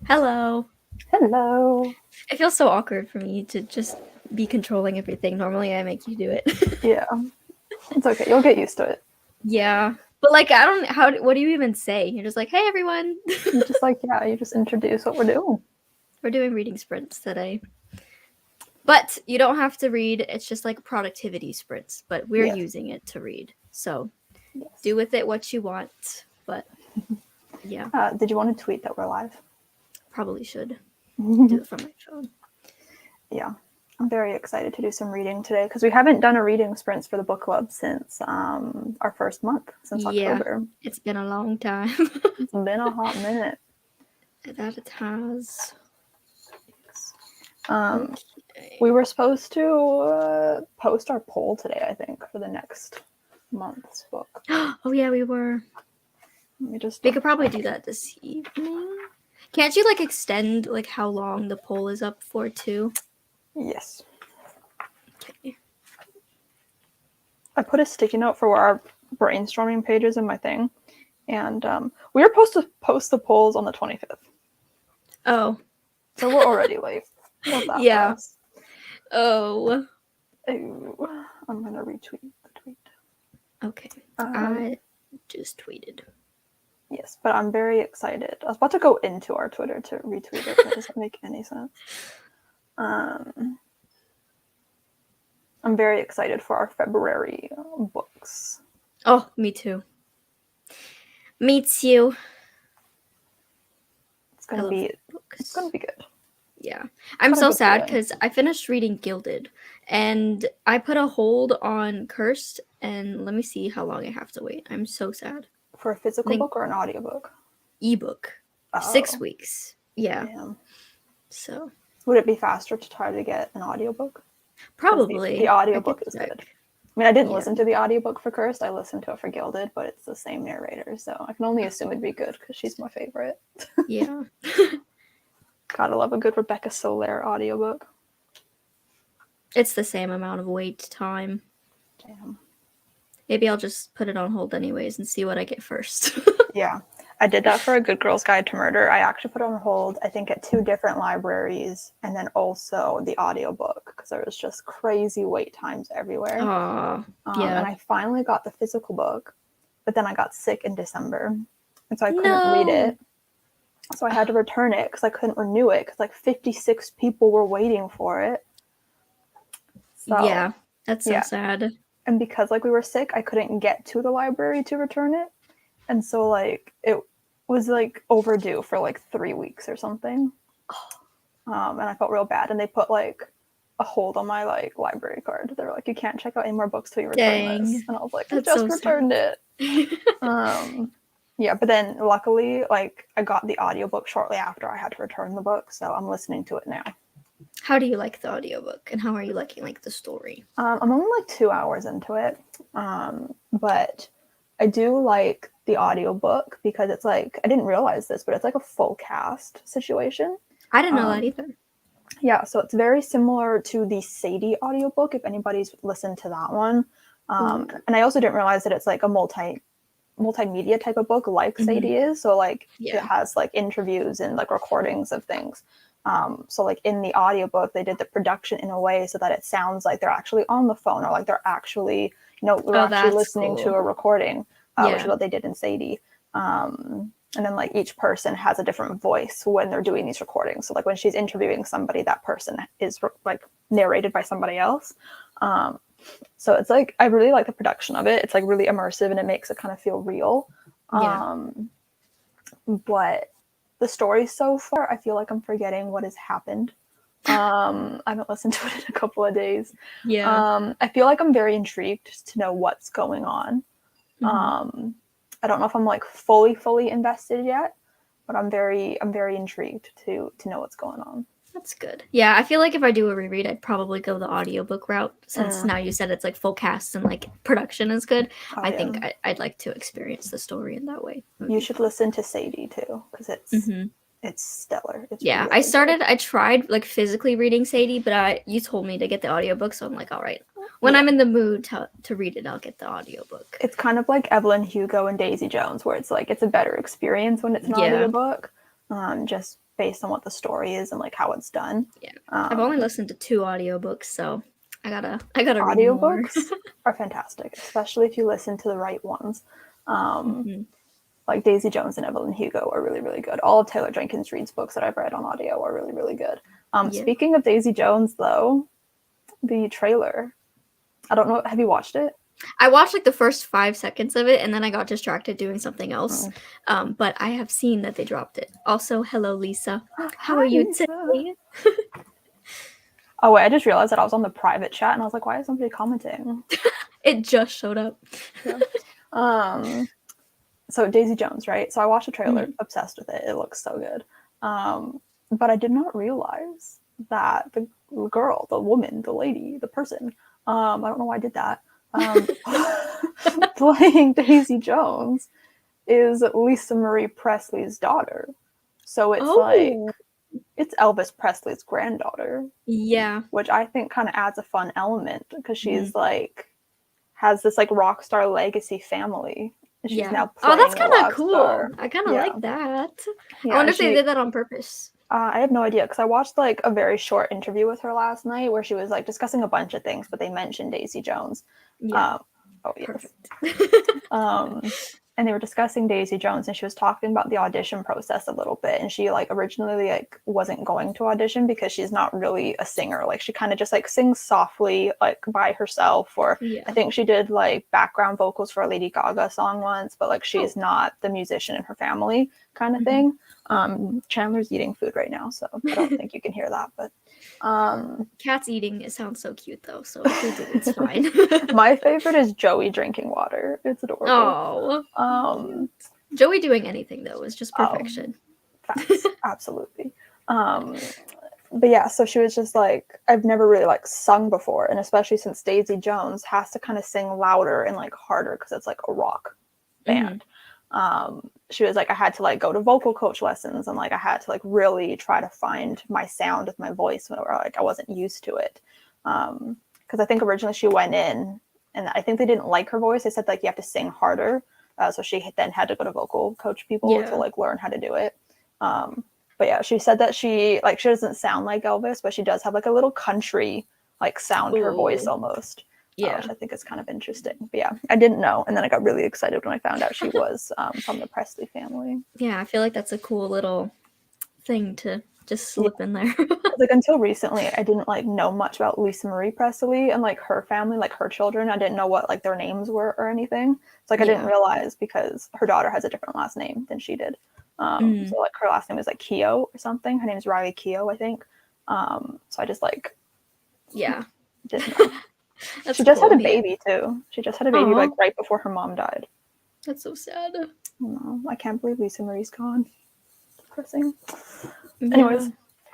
Hello. Hello. It feels so awkward for me to just be controlling everything. Normally, I make you do it. Yeah, it's okay. You'll get used to it. Yeah. But like, I don't. What do you even say? You're just like, hey, everyone. You just you just introduce what we're doing. We're doing reading sprints today. But you don't have to read. It's just like productivity sprints. But we're Yes. using it to read. So Yes. do with it what you want. But yeah, Did you want to tweet that we're live? probably should do it from my phone. Yeah. I'm very excited to do some reading today because we haven't done a reading sprints for the book club since our first month, since October. It's been a long time. It's been a hot minute. That it has. We were supposed to post our poll today, I think, for the next month's book. Oh yeah, we were. We could probably do that this evening. Can't you like extend like how long the poll is up for too? Yes. Okay. I put a sticky note for where our brainstorming page is in my thing, and we were supposed to post the polls on the 25th. Oh. So we're already late. Love that Yeah. for us. Oh. Ooh, I'm gonna retweet the tweet. Okay. I just tweeted. Yes, but I'm very excited. I was about to go into our Twitter to retweet it, but it doesn't make any sense. I'm very excited for our February books. Oh, me too. Me too. It's gonna be good. Yeah. I'm so sad because I finished reading Gilded and I put a hold on Cursed, and let me see how long I have to wait. I'm so sad. For a physical book or an audiobook? Ebook. 6 weeks. Yeah. Damn. So. Would it be faster to try to get an audiobook? Probably. The audiobook is good. I mean, I didn't listen to the audiobook for Cursed. I listened to it for Gilded, but it's the same narrator, so I can only assume it'd be good because she's my favorite. Yeah. Gotta love a good Rebecca Soler audiobook. It's the same amount of wait time. Damn. Maybe I'll just put it on hold anyways and see what I get first. Yeah. I did that for A Good Girl's Guide to Murder. I actually put on hold, I think, at 2 different libraries, and then also the audiobook, because there was just crazy wait times everywhere. Yeah. And I finally got the physical book, but then I got sick in December, and so I couldn't read it. So I had to return it because I couldn't renew it because like 56 people were waiting for it. So, yeah, that's so sad. And because like we were sick, I couldn't get to the library to return it. And so like it was like overdue for like 3 weeks or something. And I felt real bad. And they put like a hold on my like library card. They were like, you can't check out any more books till you return this. And I was like, I just returned it. Yeah, but then luckily, like, I got the audiobook shortly after I had to return the book, so I'm listening to it now. How do you like the audiobook, and how are you liking like the story? I'm only like 2 hours into it, but I do like the audiobook because it's like, I didn't realize this, but it's like a full cast situation. I didn't know that either. Yeah, so it's very similar to the Sadie audiobook, if anybody's listened to that one. And I also didn't realize that it's like a multimedia type of book like Sadie is, so like it has like interviews and like recordings of things, so like in the audiobook they did the production in a way so that it sounds like they're actually on the phone, or like they're actually, we're actually listening to a recording, which is what they did in Sadie. And then like each person has a different voice when they're doing these recordings, so like when she's interviewing somebody, that person is like narrated by somebody else. So it's like, I really like the production of it. It's like really immersive and it makes it kind of feel real. But the story so far, I feel like I'm forgetting what has happened. I haven't listened to it in a couple of days. I feel like I'm very intrigued to know what's going on. I don't know if I'm like fully invested yet, but I'm very intrigued to know what's going on. That's good. Yeah, I feel like if I do a reread, I'd probably go the audiobook route, since now you said it's like full cast and like production is good. I think I'd like to experience the story in that way. You should listen to Sadie too, because it's stellar. It's really I tried like physically reading Sadie, but you told me to get the audiobook, so I'm like, all right. When I'm in the mood to read it, I'll get the audiobook. It's kind of like Evelyn Hugo and Daisy Jones, where it's like it's a better experience when it's an audiobook. Just based on what the story is and like how it's done. Yeah. I've only listened to 2 audiobooks, so I gotta read more. Audiobooks are fantastic, especially if you listen to the right ones. Like Daisy Jones and Evelyn Hugo are really, really good. All of Taylor Jenkins Reid's books that I've read on audio are really, really good. Speaking of Daisy Jones, though, the trailer, I don't know, have you watched it? I watched like the first 5 seconds of it, and then I got distracted doing something else. But I have seen that they dropped it. Also, hello, Lisa. How are you today? Oh, wait, I just realized that I was on the private chat, and I was like, why is somebody commenting? It just showed up. Yeah. So Daisy Jones, right? So I watched the trailer, obsessed with it. It looks so good. But I did not realize that the girl, the woman, the lady, the person, I don't know why I did that, playing Daisy Jones is Lisa Marie Presley's daughter. So it's like, it's Elvis Presley's granddaughter. Yeah. Which I think kind of adds a fun element because she's like, has this like rock star legacy family. She's now playing that's kind of cool. Star. I kind of like that. Yeah, I wonder if they did that on purpose. I have no idea because I watched like a very short interview with her last night where she was like discussing a bunch of things, but they mentioned Daisy Jones. Yeah. And they were discussing Daisy Jones, and she was talking about the audition process a little bit. And she like originally like wasn't going to audition because she's not really a singer. Like she kind of just like sings softly like by herself, or I think she did like background vocals for a Lady Gaga song once, but like she's not the musician in her family kind of thing. Chandler's eating food right now, so I don't think you can hear that, but Cat's eating, it sounds so cute though, so if they do, it's fine. My favorite is Joey drinking water. It's adorable. Joey doing anything though is just perfection. Facts. Absolutely. But yeah, so she was just like, I've never really like sung before, and especially since Daisy Jones has to kind of sing louder and like harder because it's like a rock band. She was like, I had to like go to vocal coach lessons, and like I had to like really try to find my sound with my voice, where like I wasn't used to it. Because I think originally she went in, and I think they didn't like her voice. They said like you have to sing harder, so she then had to go to vocal coach people to like learn how to do it. But yeah, she said that she doesn't sound like Elvis, but she does have like a little country like sound to her voice almost. Which I think is kind of interesting. But yeah, I didn't know. And then I got really excited when I found out she was from the Presley family. Yeah, I feel like that's a cool little thing to just slip in there. Like until recently, I didn't like know much about Lisa Marie Presley and like her family, like her children. I didn't know what like their names were or anything. It's like I didn't realize because her daughter has a different last name than she did. So like her last name is like Keough or something. Her name is Riley Keough, I think. So I just like didn't know. She just had a baby too. She just had a baby like right before her mom died. That's so sad. I can't believe Lisa Marie's gone. Depressing. Anyways,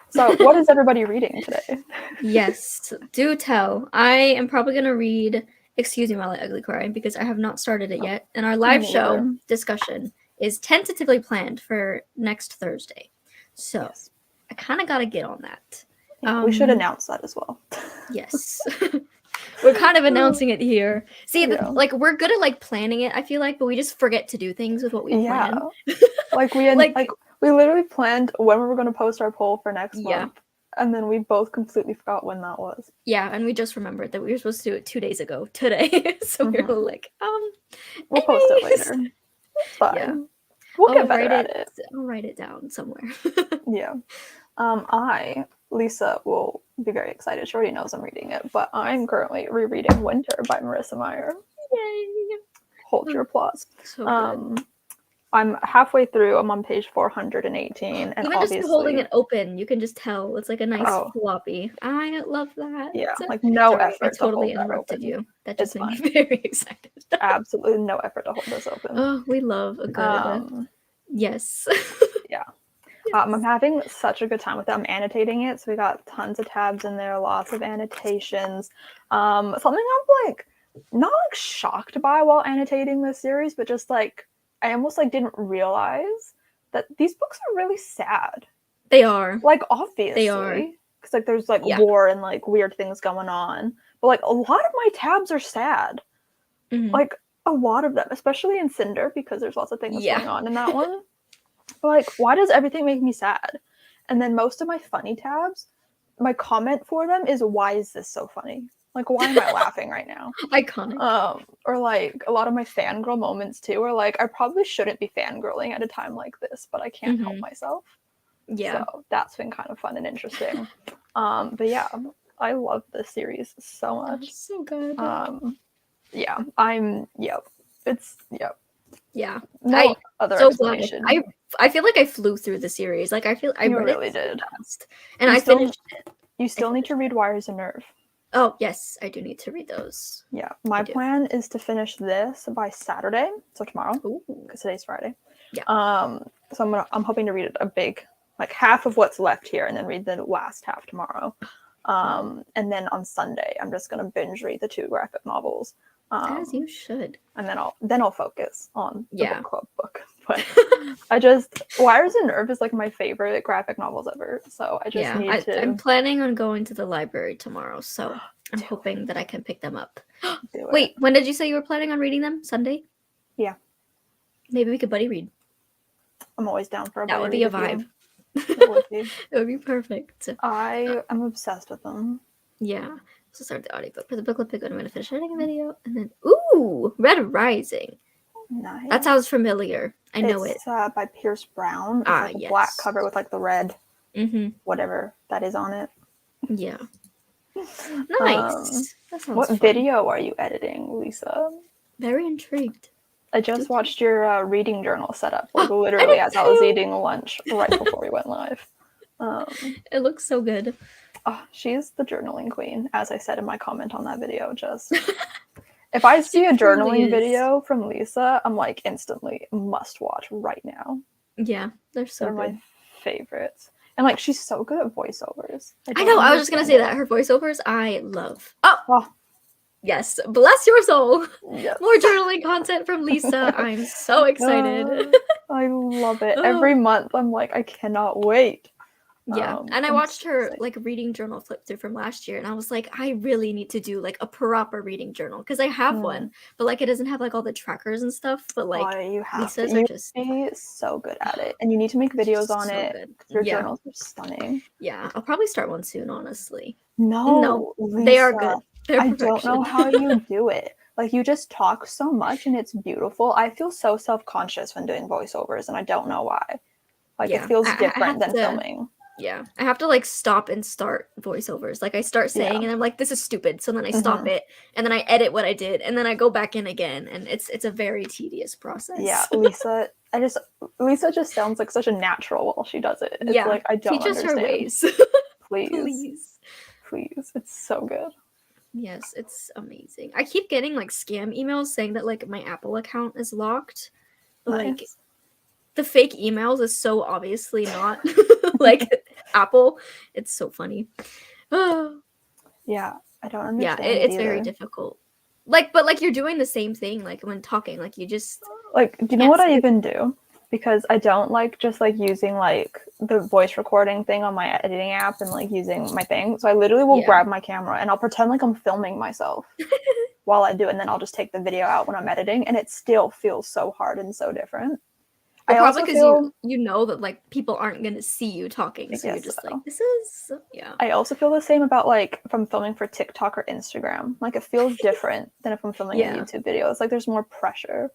so what is everybody reading today? Yes, do tell. I am probably gonna read Excuse Me While I Ugly Cry because I have not started it yet. And our live show discussion is tentatively planned for next Thursday. So I kind of got to get on that. Yeah, we should announce that as well. Yes. We're kind of announcing it here. See, like we're good at like planning it, I feel like, but we just forget to do things with what we plan. Like we we literally planned when we were going to post our poll for next month, and then we both completely forgot when that was. Yeah, and we just remembered that we were supposed to do it 2 days ago today. So we were like, we'll post it later. It's fine. Yeah. We'll get better at it. I'll write it down somewhere. Yeah. Lisa will be very excited. She already knows I'm reading it, but I'm currently rereading Winter by Marissa Meyer. Yay! Hold your applause. So good. I'm halfway through. I'm on page 418, and even obviously just holding it open, you can just tell it's like a nice floppy. I love that. Yeah, like no effort. I totally interrupted you. That just made me very excited. Absolutely no effort to hold this open. Oh, we love a good. Yes. Yeah. I'm having such a good time with it. I'm annotating it, so we got tons of tabs in there, lots of annotations. Something I'm like not like shocked by while annotating this series, but just like I almost like didn't realize that these books are really sad. They are. Like obviously. They are. Because like there's like war and like weird things going on. But like a lot of my tabs are sad. Like a lot of them, especially in Cinder, because there's lots of things going on in that one. But like, why does everything make me sad? And then most of my funny tabs, my comment for them is, why is this so funny? Like, why am I laughing right now? Iconic. Or like a lot of my fangirl moments too, are like, I probably shouldn't be fangirling at a time like this, but I can't help myself. Yeah. So that's been kind of fun and interesting. But yeah, I love this series so much. That's so good. Yeah, it's Yeah. no other so explanation. glad. I feel like I flew through the series. Like I You read really it so did. fast. And You I still- finished it. You still need to read Wires and Nerve. Oh, yes, I do need to read those. Yeah, my plan is to finish this by Saturday, so tomorrow, because today's Friday. Yeah. So I'm hoping to read a big, like half of what's left here, and then read the last half tomorrow. And then on Sunday, I'm just gonna binge read the 2 graphic novels. As you should. And then I'll focus on the book club book. But Wires and Nerve is like my favorite graphic novels ever. So I just need to. I'm planning on going to the library tomorrow, so I'm hoping that I can pick them up. Wait, when did you say you were planning on reading them? Sunday? Yeah. Maybe we could buddy read. I'm always down for a buddy read. That would be a vibe. It would be perfect. I am obsessed with them. Yeah. So start the audiobook. For the book club, I'm going to finish editing a video. And then, ooh, Red Rising. Nice. That sounds familiar. I know it's by Pierce Brown. It's like a black cover with like the red, whatever that is on it. Yeah. Nice. That sounds what fun. video are you editing, Lisa? Very intrigued. I just watched your reading journal setup, like literally as I was eating lunch right before we went live. It looks so good. Oh, she's the journaling queen, as I said in my comment on that video. Just if I see a journaling video from Lisa, I'm like instantly must watch right now. Yeah, they're good. My favorites. And like she's so good at voiceovers. I know, I was just gonna say that. Her voiceovers I love. Oh. Yes, bless your soul. Yes. More journaling content from Lisa. I'm so excited. I love it. Every month I'm like, I cannot wait. Yeah, and I watched her like reading journal flip through from last year, and I was like, I really need to do like a proper reading journal because I have one, but like it doesn't have like all the trackers and stuff. But like Lisa's are just be so good at it, and you need to make videos on it. Your journals are stunning. Yeah, I'll probably start one soon. Honestly, no, Lisa, they are good. I don't know how you do it. Like you just talk so much, and it's beautiful. I feel so self-conscious when doing voiceovers, and I don't know why. Like it feels different than filming. Yeah, I have to like stop and start voiceovers. Like I start saying and I'm like, this is stupid. So then I stop it and then I edit what I did and then I go back in again. And it's a very tedious process. Yeah, Lisa just sounds like such a natural while she does it. It's like I don't teach us understand. her ways. Please. It's so good. Yes, it's amazing. I keep getting like scam emails saying that like my Apple account is locked. Like the fake emails is so obviously not like Apple. It's so funny. Yeah, I don't understand. Yeah, it's very difficult. Like, but like you're doing the same thing like when talking. Like you just like. Do you know what I even do? Because I don't like just like using like the voice recording thing on my editing app and like using my thing. So I literally will grab my camera and I'll pretend like I'm filming myself while I do it, and then I'll just take the video out when I'm editing, and it still feels so hard and so different. Well, probably because you know that like people aren't gonna see you talking, so you're just like, this is I also feel the same about like if I'm filming for TikTok or Instagram. Like it feels different than if I'm filming a YouTube video. It's like there's more pressure.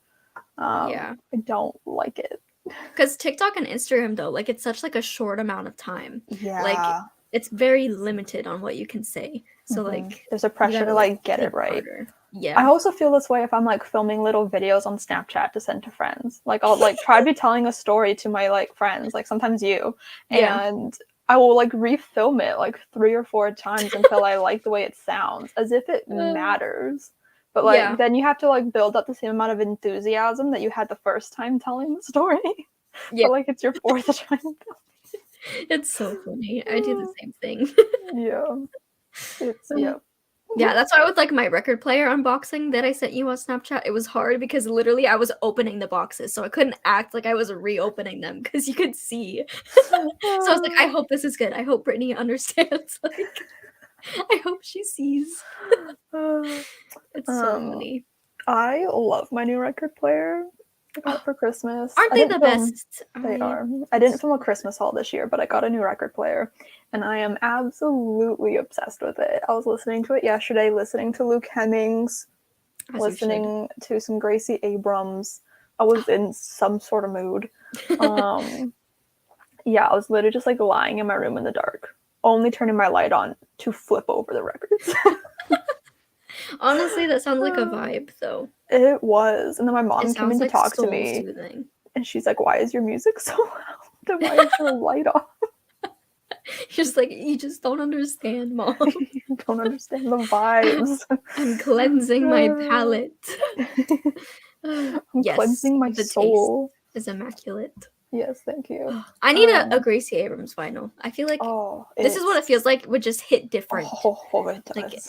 I don't like it. Because TikTok and Instagram though, like it's such like a short amount of time. Yeah. Like it's very limited on what you can say. So like there's a pressure to like get it right. Harder. Yeah. I also feel this way if I'm like filming little videos on Snapchat to send to friends. Like I'll like try to be telling a story to my like friends, like sometimes you, and I will like refilm it like 3 or 4 times until I like the way it sounds, as if it matters. But like then you have to like build up the same amount of enthusiasm that you had the first time telling the story. Yeah. But like it's your 4th time. It's so funny. I do the same thing. Yeah, that's why with like my record player unboxing that I sent you on Snapchat, it was hard because literally I was opening the boxes, so I couldn't act like I was reopening them because you could see. So I was like, I hope this is good. I hope Brittany understands. Like, I hope she sees. It's so funny. I love my new record player. I got it for Christmas. Aren't they the best? They are. I didn't film a Christmas haul this year, but I got a new record player, and I am absolutely obsessed with it. I was listening to it yesterday, listening to Luke Hemmings, listening to some Gracie Abrams. I was in some sort of mood. Yeah, I was literally just like lying in my room in the dark, only turning my light on to flip over the records. Honestly, that sounds like a vibe, though. It was. And then my mom came in to talk to me. Soothing. And she's like, why is your music so loud? And why is your light off? She's like, you just don't understand, Mom. You don't understand the vibes. I'm cleansing my palate. I'm cleansing my soul. Taste is immaculate. Yes, thank you. I need a Gracie Abrams vinyl. I feel like this is what it feels like. It would just hit different. It does. Like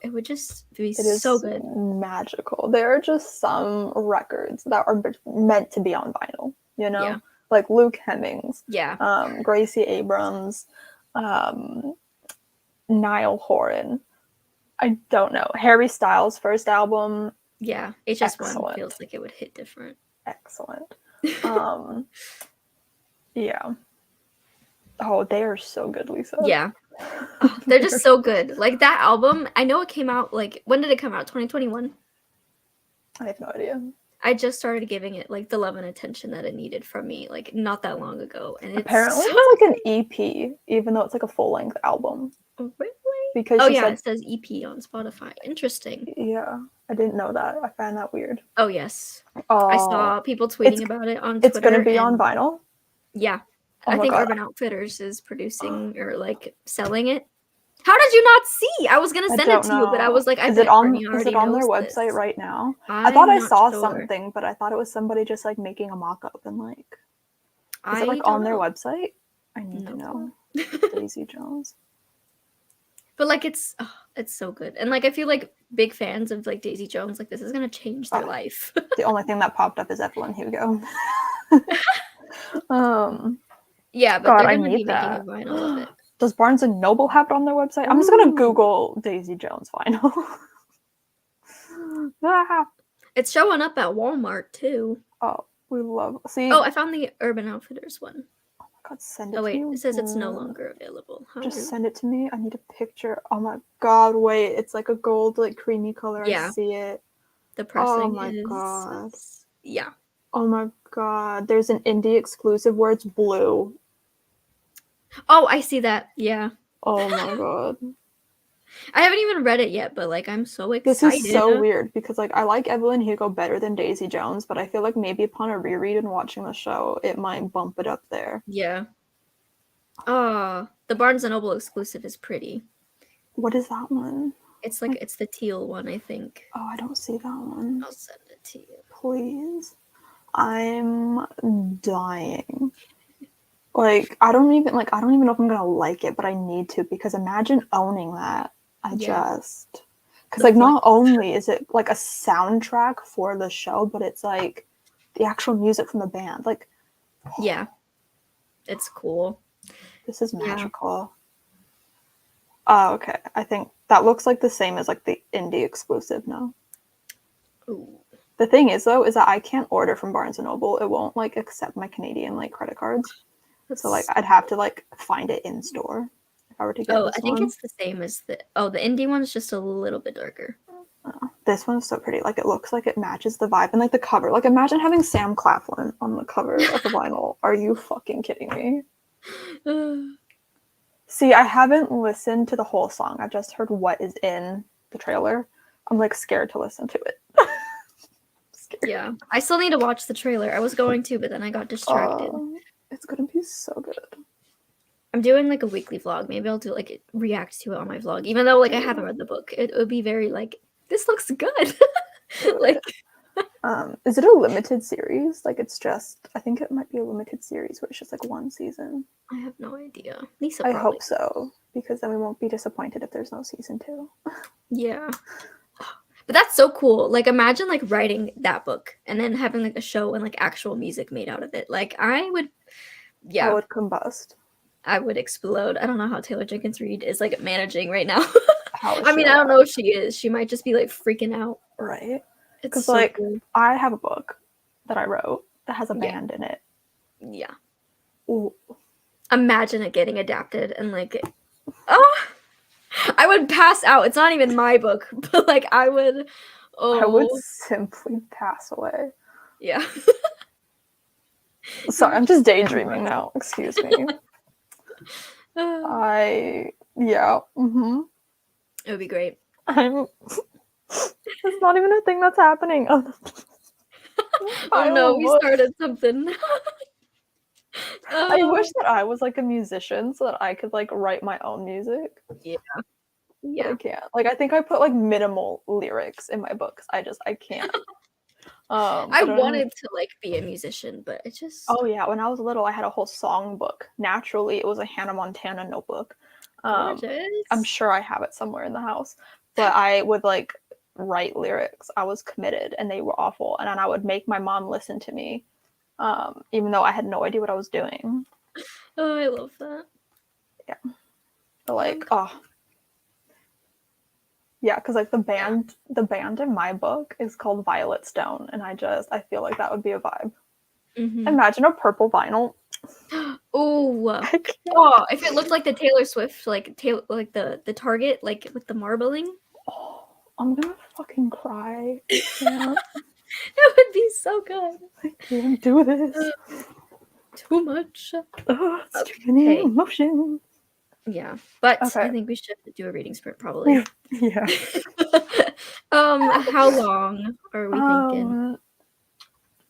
it would just be so good. Magical. There are just some records that are meant to be on vinyl, you know? Yeah. Like Luke Hemmings. Yeah. Gracie Abrams. Niall Horan. I don't know. Harry Styles' first album. Yeah. HS1 feels like it would hit different. Excellent. Yeah. Oh, they are so good, Lisa. Yeah. Oh, they're just so good. Like that album, I know it came out like when did it come out? 2021? I have no idea. I just started giving it like the love and attention that it needed from me like not that long ago. And apparently it's like an EP, even though it's like a full-length album. Oh, really? Because it says EP on Spotify. Interesting. Yeah, I didn't know that. I found that weird. Oh, yes. I saw people tweeting about it on Twitter. It's going to be on vinyl? Yeah. I think Urban Outfitters is producing or like selling it. How did you not see? I was going to send it to you, but I was like, is it on their website right now? I thought I saw something, but I thought it was somebody just like making a mock-up and like, is it like on their website? I need to know. Daisy Jones. But like it's so good. And like I feel like big fans of like Daisy Jones, like this is gonna change their life. The only thing that popped up is Evelyn Hugo. Yeah, but they're gonna be making a vinyl of it. Does Barnes and Noble have it on their website? I'm just gonna Google Daisy Jones vinyl. It's showing up at Walmart too. Oh, we love. See. Oh, I found the Urban Outfitters one. God, send it to me. It says it's no longer available. Just send it to me. I need a picture. Oh my god, wait. It's like a gold, like creamy color. Yeah. I see it. The pressing Oh my god. Yeah. Oh my god. There's an indie exclusive where it's blue. Oh, I see that. Yeah. Oh my god. I haven't even read it yet, but like I'm so excited. This is so weird because like I like Evelyn Hugo better than Daisy Jones, but I feel like maybe upon a reread and watching the show, it might bump it up there. Yeah. Oh, the Barnes and Noble exclusive is pretty. What is that one? It's like it's the teal one, I think. Oh, I don't see that one. I'll send it to you. Please. I'm dying. Like I don't even know if I'm gonna like it, but I need to because imagine owning that. Because like not only is it like a soundtrack for the show, but it's like the actual music from the band. Like, yeah, it's cool. This is magical. Oh, okay. I think that looks like the same as like the indie exclusive. No. Ooh. The thing is though, is that I can't order from Barnes and Noble. It won't like accept my Canadian like credit cards. So like I'd have to like find it in store if I were to get this one. I think it's the same as the indie one's just a little bit darker. Oh, this one's so pretty. Like it looks like it matches the vibe and like the cover. Like imagine having Sam Claflin on the cover of the vinyl. Are you fucking kidding me? See, I haven't listened to the whole song. I've just heard what is in the trailer. I'm like scared to listen to it. Yeah, I still need to watch the trailer. I was going to, but then I got distracted. It's gonna be so good. I'm doing like a weekly vlog. Maybe I'll do like react to it on my vlog, even though like I haven't read the book. It would be very like this looks good. Like, is it a limited series? Like it's just I think it might be a limited series where it's just like one season. I have no idea. Lisa, I hope so because then we won't be disappointed if there's no season 2. Yeah. But that's so cool. Like imagine like writing that book and then having like a show and like actual music made out of it. Like I would combust. I would explode. I don't know how Taylor Jenkins Reid is like managing right now. I mean, I don't know if she is. She might just be like freaking out. Right. Because so like cool. I have a book that I wrote that has a Yeah. band in it. Yeah. Ooh. Imagine it getting adapted and like, oh, I would pass out. It's not even my book, but like I would. I would Oh, simply pass away. yeah. Sorry, I'm just daydreaming now. Excuse me. Uh, Yeah. it would be great. I'm. It's not even a thing that's happening. Oh no, we Book. started something. I wish that I was like a musician so that I could like write my own music. Yeah. But I can't. Like I think I put like minimal lyrics in my books. I can't. I wanted to like be a musician, but it just. Oh yeah, when I was little, I had a whole song book. Naturally, it was a Hannah Montana notebook. Gorgeous. I'm sure I have it somewhere in the house. But I would like write lyrics. I was committed, and they were awful. And then I would make my mom listen to me, even though I had no idea what I was doing. Oh, I love that. Yeah. But like, oh. Yeah, because like the band in my book is called Violet Stone, and I feel like that would be a vibe. Mm-hmm. Imagine a purple vinyl. Oh, oh! If it looked like the Taylor Swift, like the Target, like with the marbling, Oh, I'm gonna fucking cry. I can't. it would be so good. I can't do this. Too much. It's too many emotions. Yeah, but Okay. I think we should do a reading sprint probably. Yeah. How long are we thinking?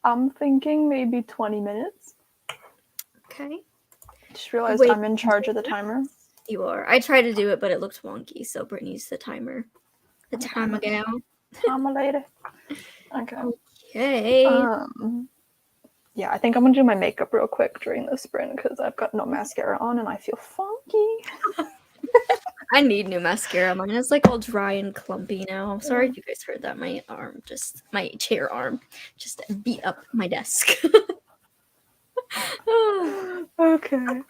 I'm thinking maybe 20 minutes. Okay. Just realized Wait, I'm in charge of the timer. you are. I tried to do it, but it looked wonky, so Brittany's the timer. The timer gal. Timer lady. Okay. Okay. Yeah, I think I'm gonna do my makeup real quick during this sprint because I've got no mascara on and I feel funky. I need new mascara. Mine is like all dry and clumpy now. I'm sorry if you guys heard that. My chair arm just beat up my desk. Okay.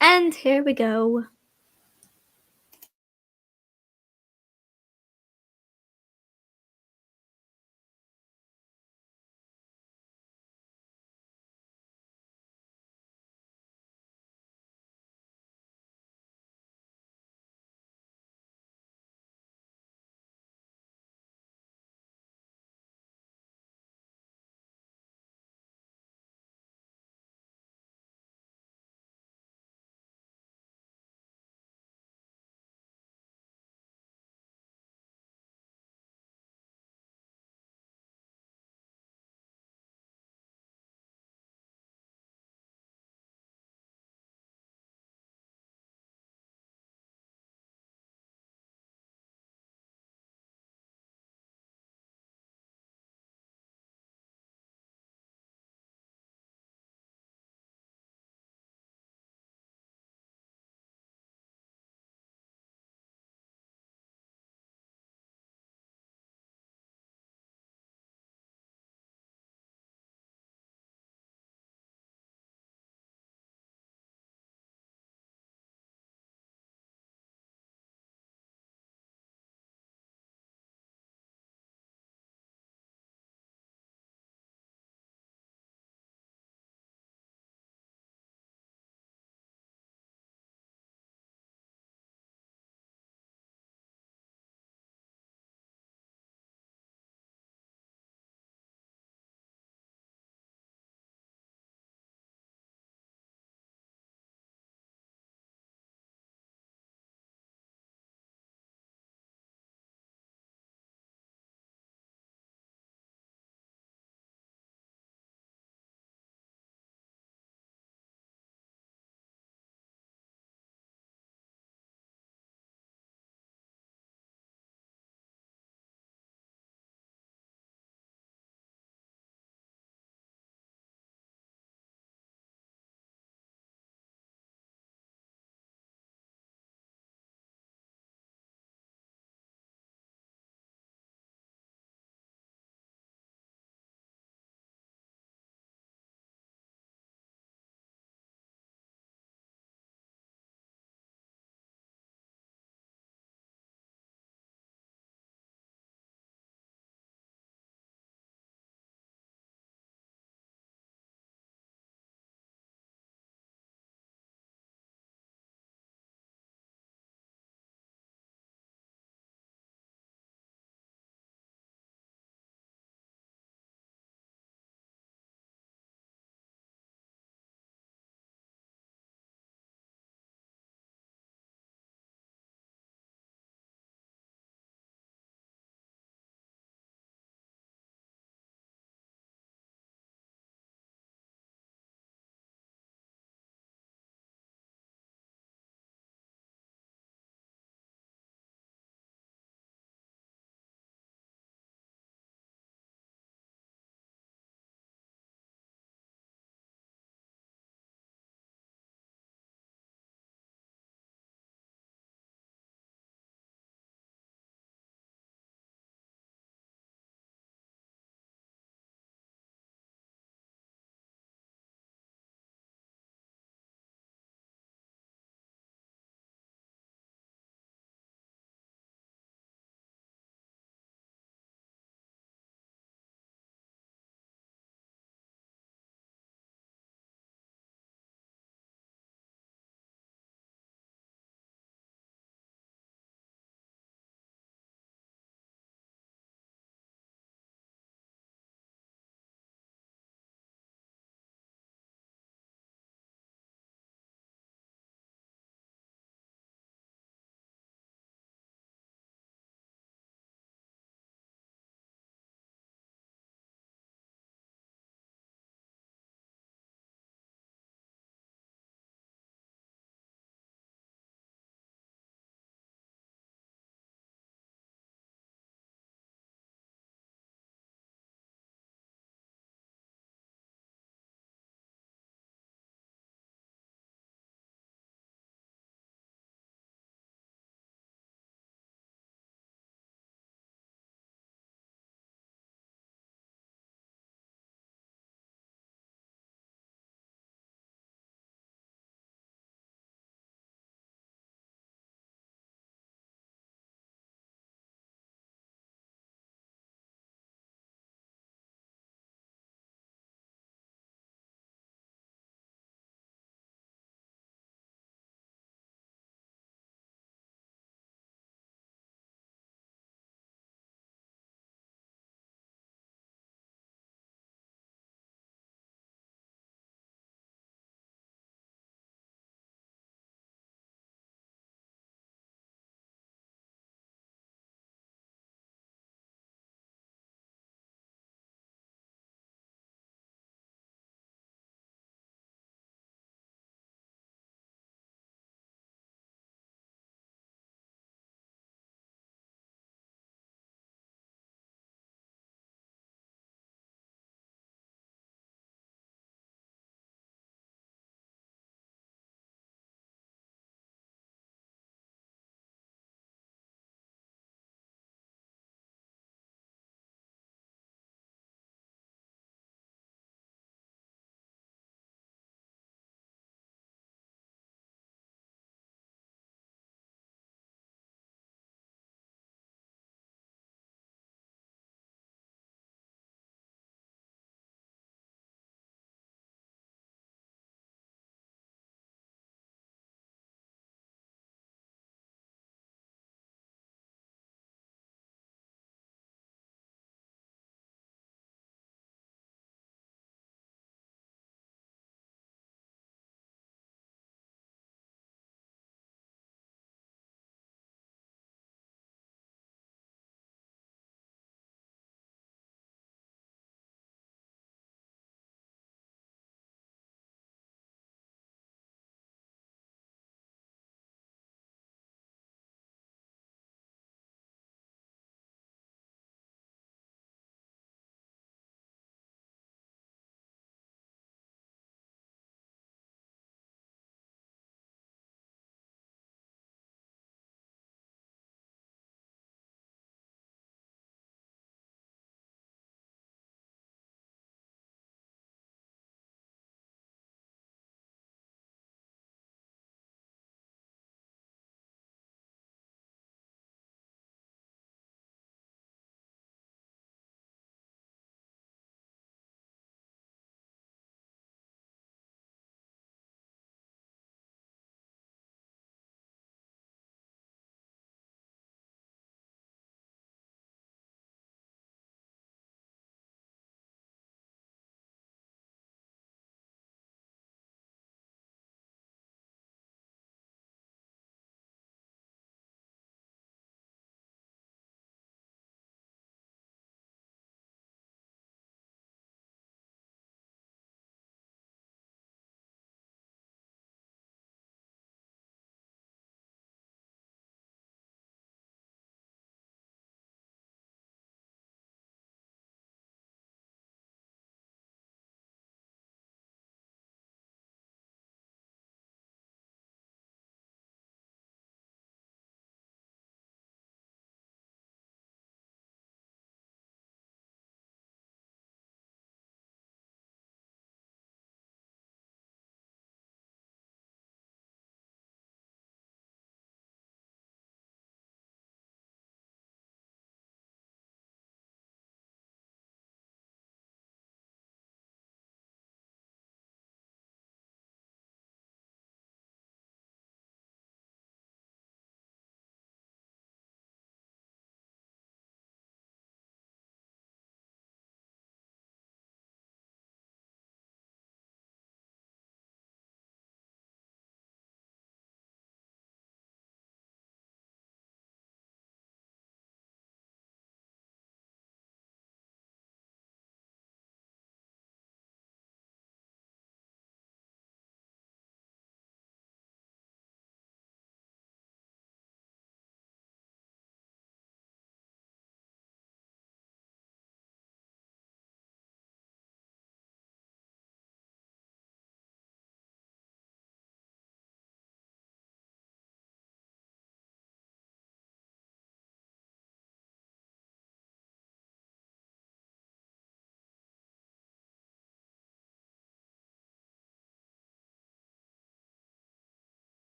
And here we go.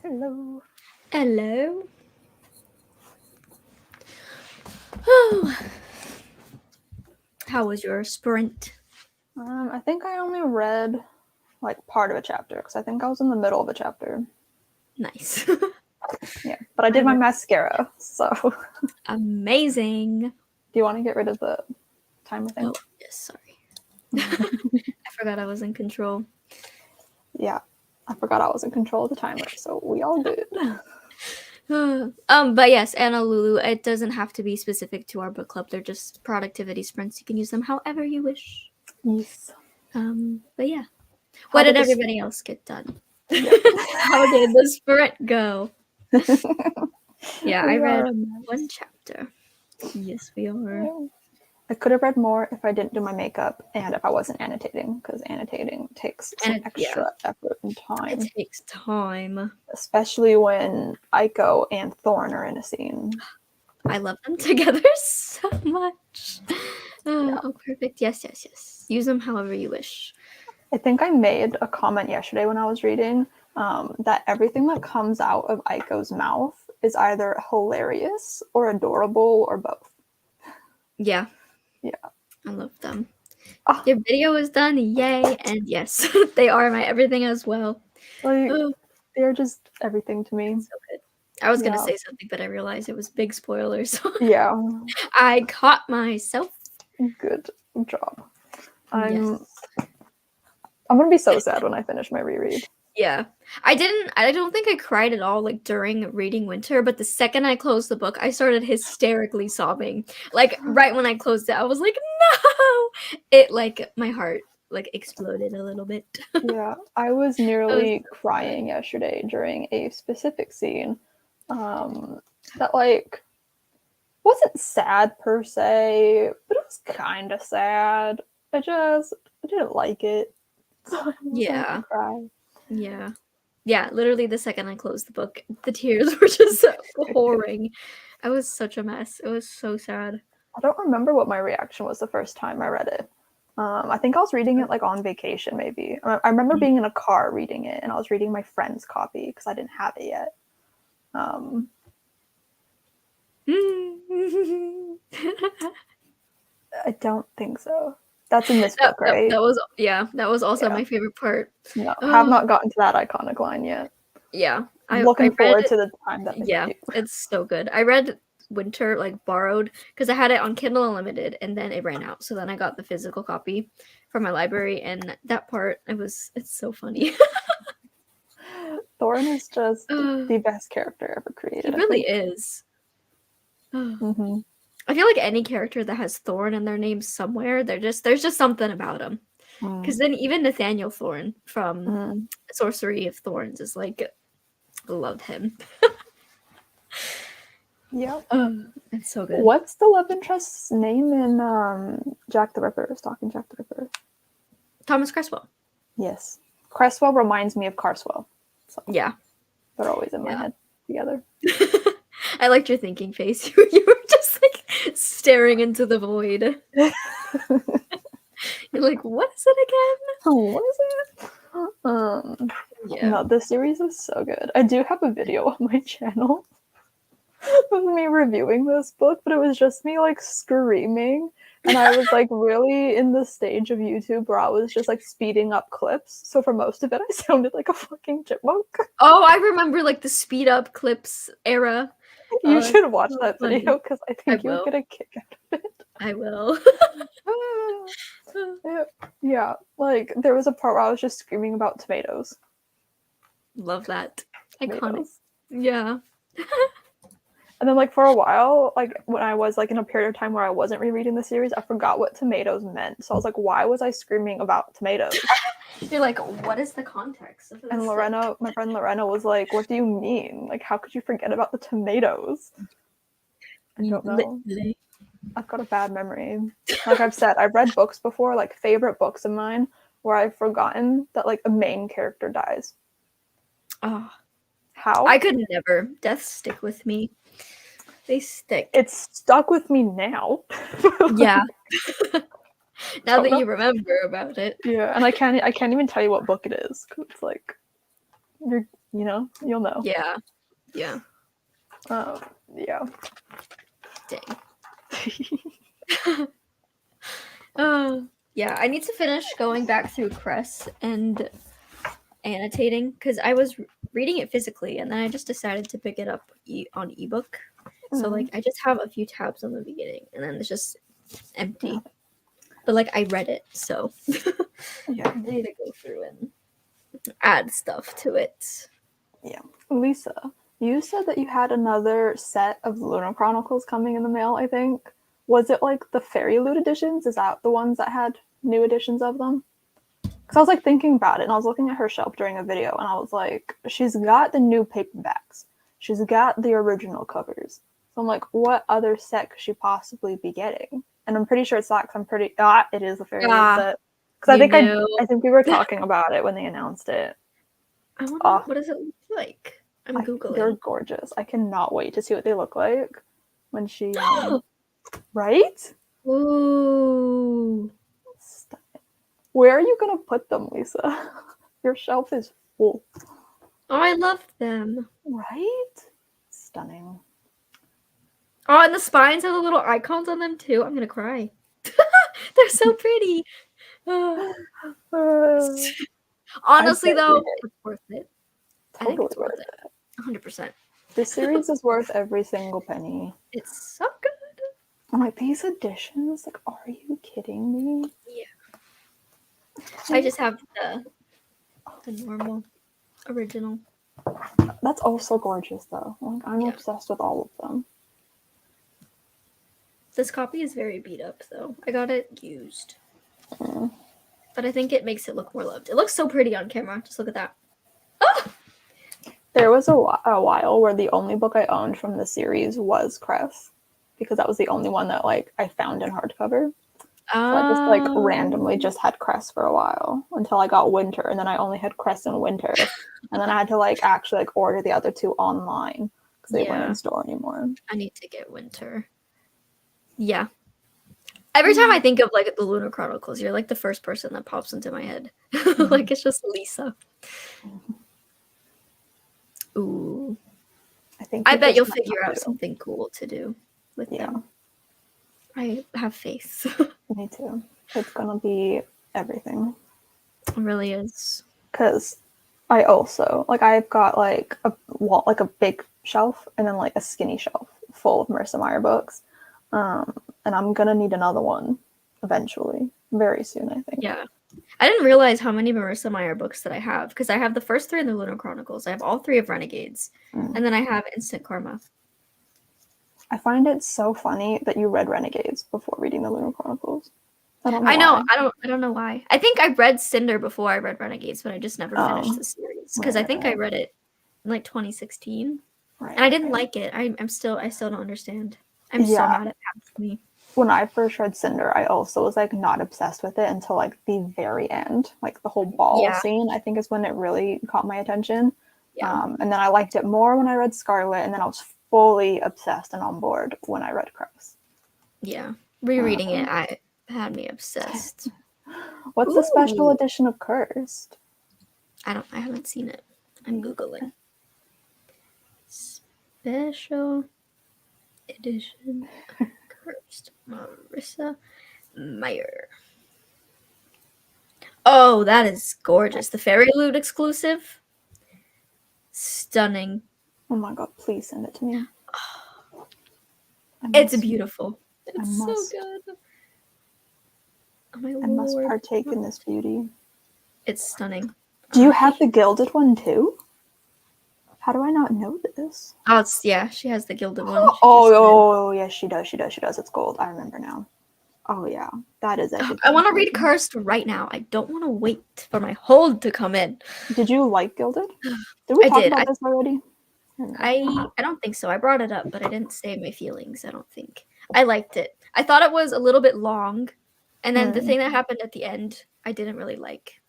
Hello. Hello. Oh. How was your sprint? I think I only read like part of a chapter because I think I was in the middle of a chapter. Nice. Yeah, but I did my mascara, so. Amazing. Do you want to get rid of the timer thing? Oh, yes, sorry. I forgot I was in control. Yeah, I forgot I was in control of the timer, so we all good. But yes, Anna Lulu, it doesn't have to be specific to our book club. They're just productivity sprints. You can use them however you wish. Yes. But yeah. What did everybody else get done? Yep. How did the sprint go? Yeah, I read one chapter. Yes, we are. I could have read more if I didn't do my makeup and if I wasn't annotating, because annotating takes some extra effort and time. It takes time. Especially when Aiko and Thorn are in a scene. I love them together so much. Oh, perfect. Yes. Use them however you wish. I think I made a comment yesterday when I was reading that everything that comes out of Aiko's mouth is either hilarious or adorable or both. Yeah. Yeah. I love them. Your video is done. Yay. And yes, they are my everything as well. Like, they're just everything to me. So good. I was going to say something, but I realized it was big spoilers. Yeah. I caught myself. Good job. I'm going to be so sad when I finish my reread. Yeah. I don't think I cried at all like during reading Winter, but the second I closed the book, I started hysterically sobbing. Like right when I closed it, I was like, no! It like my heart like exploded a little bit. Yeah, I was nearly crying yesterday during a specific scene that like wasn't sad per se, but it was kind of sad. I didn't like it. So I Yeah. cry. Yeah, literally the second I closed the book, the tears were just pouring. I was such a mess. It was so sad. I don't remember what my reaction was the first time I read it. I think I was reading it like on vacation, maybe. I remember being in a car reading it, and I was reading my friend's copy because I didn't have it yet. I don't think so. That's in this book, right? That was also my favorite part. No, have not gotten to that iconic line yet. Yeah. I'm looking forward to the time that they do. It's so good. I read Winter like borrowed because I had it on Kindle Unlimited and then it ran out. So then I got the physical copy from my library and that part it's so funny. Thorin is just the best character ever created. He really is. Mm-hmm. I feel like any character that has Thorn in their name somewhere, there's just something about them. Because then even Nathaniel Thorn from Sorcery of Thorns is like, love him. Yeah. It's so good. What's the love interest's name in Jack the Ripper? Stalking Jack the Ripper. Thomas Cresswell. Yes. Cresswell reminds me of Carswell. So yeah. They're always in my head together. I liked your thinking face. You were just like staring into the void. You're like, what is it again? Oh, what is it? No, this series is so good. I do have a video on my channel with me reviewing this book, but it was just me like screaming. And I was like really in the stage of YouTube where I was just like speeding up clips. So for most of it, I sounded like a fucking chipmunk. Oh, I remember like the speed up clips era. You should watch that video because I think you'll get a kick out of it. I will. Yeah, like there was a part where I was just screaming about tomatoes. Love that. Iconic. Yeah. And then like for a while, like when I was like in a period of time where I wasn't rereading the series, I forgot what tomatoes meant. So I was like, why was I screaming about tomatoes? You're like, what is the context of this? And Lorena, my friend Lorena was like, what do you mean? Like, how could you forget about the tomatoes? I don't know. I've got a bad memory. Like I've said, I've read books before, like favorite books of mine, where I've forgotten that like a main character dies. Oh. How? I could never. Deaths stick with me. They stick. It's stuck with me now. Yeah. Now that you remember about it. Yeah, and I can't even tell you what book it is. It's like you know, you'll know. Yeah. Yeah. Yeah. Dang. Yeah, I need to finish going back through Cress and annotating because I was reading it physically and then I just decided to pick it up on ebook. So like I just have a few tabs on the beginning and then it's just empty. Yeah. But like I read it, so Yeah. I need to go through and add stuff to it. Yeah. Lisa, you said that you had another set of Lunar Chronicles coming in the mail, I think. Was it like the Fairy Loot editions? Is that the ones that had new editions of them? Because I was like thinking about it and I was looking at her shelf during a video and I was like, she's got the new paperbacks. She's got the original covers. So I'm like, what other set could she possibly be getting? And I'm pretty sure it's that because it is the Fairy Loot set. Because I think we were talking about it when they announced it. I wonder, what does it look like? I'm Googling. They're gorgeous. I cannot wait to see what they look like when she, right? Ooh. Stunning. Where are you going to put them, Lisa? Your shelf is full. Oh, I love them. Right? Stunning. Oh, and the spines have the little icons on them too. I'm going to cry. They're so pretty. Honestly, though, it's worth it. Totally I think it's worth it. 100%. This series is worth every single penny. It's so good. I'm like, these editions, like, are you kidding me? Yeah. I just have the normal, original. That's also gorgeous, though. Like, I'm obsessed with all of them. This copy is very beat up, though. I got it used. But I think it makes it look more loved. It looks so pretty on camera. Just look at that. Oh! There was a while where the only book I owned from the series was Cress, because that was the only one that like I found in hardcover. So I just like randomly just had Cress for a while until I got Winter, and then I only had Cress and Winter, and then I had to like actually like order the other two online because they weren't in store anymore. I need to get Winter. Yeah. Every time I think of like the Lunar Chronicles, you're like the first person that pops into my head. Like it's just Lisa. Ooh. I bet you'll figure out something cool to do with them. I have faith. Me too. It's gonna be everything. It really is. Because I also like I've got like a wall, like a big shelf, and then like a skinny shelf full of Marissa Meyer books. And I'm gonna need another one eventually, very soon, I think. Yeah. I didn't realize how many Marissa Meyer books that I have, because I have the first 3 in the Lunar Chronicles. I have all 3 of Renegades. And then I have Instant Karma. I find it so funny that you read Renegades before reading the Lunar Chronicles. I don't know. I don't know why. I think I read Cinder before I read Renegades, but I just never finished the series. Because I think I read it in like 2016. And I didn't like it. I still don't understand. I'm so mad at me. When I first read Cinder, I also was like not obsessed with it until like the very end, like the whole ball scene. I think is when it really caught my attention. And then I liked it more when I read Scarlet, and then I was fully obsessed and on board when I read Cress. Yeah, rereading it, I had me obsessed. What's the special edition of Cursed? I haven't seen it. I'm Googling. Special edition of Cursed, Marissa Meyer. Oh, that is gorgeous. The Fairy Loot exclusive. Stunning. Oh my god, please send it to me. It's beautiful. It's so good. Oh my lord. I must partake in this beauty. It's stunning. Do you have the gilded one too? How do I not know this? Oh, she has the gilded one. Yes, she does. It's gold. I remember now. Oh yeah, that is everything. I want to read Cursed right now. I don't want to wait for my hold to come in. Did you like Gilded? Did we talk about this already? I don't think so. I brought it up, but I didn't say my feelings. I don't think. I liked it. I thought it was a little bit long, and then the thing that happened at the end, I didn't really like.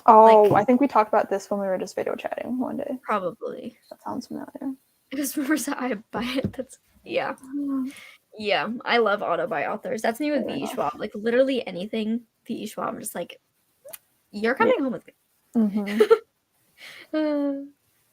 Oh, I think we talked about this when we were just video chatting one day. Probably. That sounds familiar. I just remember I buy it. That's Yeah, I love auto buy authors. That's me with V.E. Schwab. Like literally anything V.E. Schwab. I'm just like, you're coming home with me.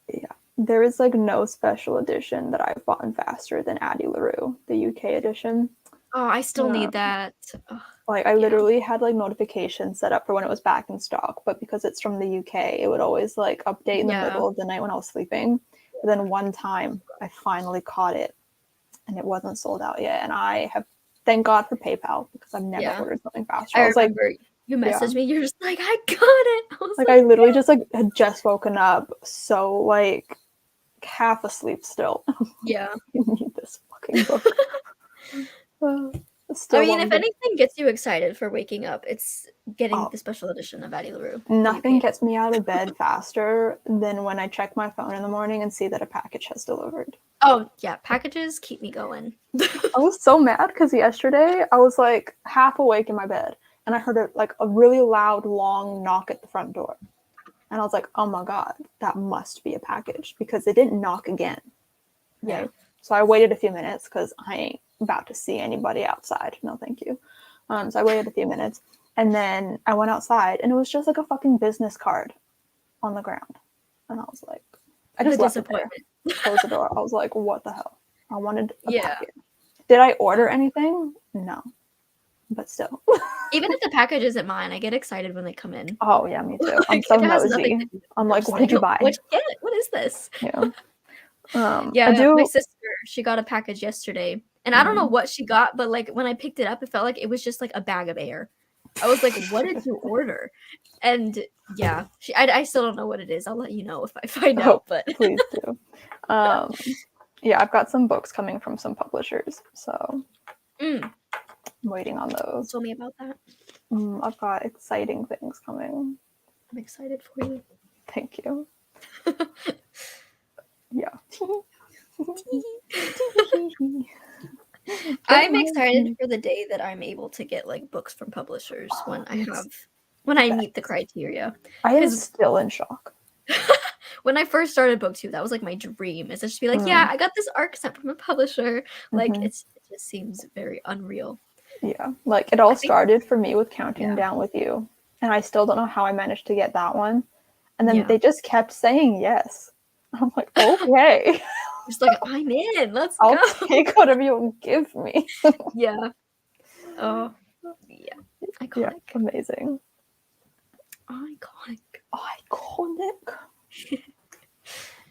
Yeah. There is like no special edition that I've bought faster than Addie LaRue, the UK edition. Oh, I still Um, need that. Ugh, like I yeah. literally had like notifications set up for when it was back in stock, but because it's from the UK, it would always like update in the Yeah. middle of the night when I was sleeping. But then one time I finally caught it and it wasn't sold out yet. And I have thank God for PayPal because I've never Yeah. ordered something faster. I I was like, remember you yeah. messaged me. You're just like, I got it. I was Like like, I literally just like had just woken up, so like half asleep still. yeah. I need this fucking book. I Still mean, one if of the anything gets you excited for waking up, it's getting oh, the special edition of Addie LaRue. nothing gets me out of bed faster than when I check my phone in the morning and see that a package has delivered. Oh, yeah. Packages keep me going. I was so mad because yesterday I was like half awake in my bed and I heard a really loud, long knock at the front door. And I was like, oh my God, that must be a package because it didn't knock again. Okay. Yeah. So I waited a few minutes because I ain't about to see anybody outside. No, thank you. So I waited a few minutes and then I went outside and it was just like a fucking business card on the ground. And I was like, I just The left it there. disappointment. Closed the door. I was like, what the hell? I wanted a Yeah. package. Did I order anything? No. But still. Even if the package isn't mine, I get excited when they come in. Oh, yeah, me too. I'm Like, so it has nothing nosy. to do with I'm it. I'm like, just what did you buy? what'd you get? What is this? Yeah. Yeah, I my do. sister, she got a package yesterday, and I don't know what she got, but, like, when I picked it up, it felt like it was just, like, a bag of air. I was like, "What did you order?" And, yeah, I still don't know what it is. I'll let you know if I find Oh, out, but please do. Yeah, I've got some books coming from some publishers, so I'm waiting on those. tell me about that. I've got exciting things coming. I'm excited for you. Thank you. Yeah. I'm excited for the day that I'm able to get, like, books from publishers when I meet the criteria. I am 'Cause still in shock. when I first started BookTube, that was, like, my dream, is to just be like, "Yeah, I got this arc sent from a publisher." Like, it just seems very unreal. Yeah, like it all I think started for me with Counting yeah. Down with You, and I still don't know how I managed to get that one. And then Yeah. they just kept saying yes. I'm like, okay, Just like, "I'm in, let's I'll go." take whatever you give me. Yeah. Oh, yeah. Yeah, Iconic. amazing. Iconic. Iconic.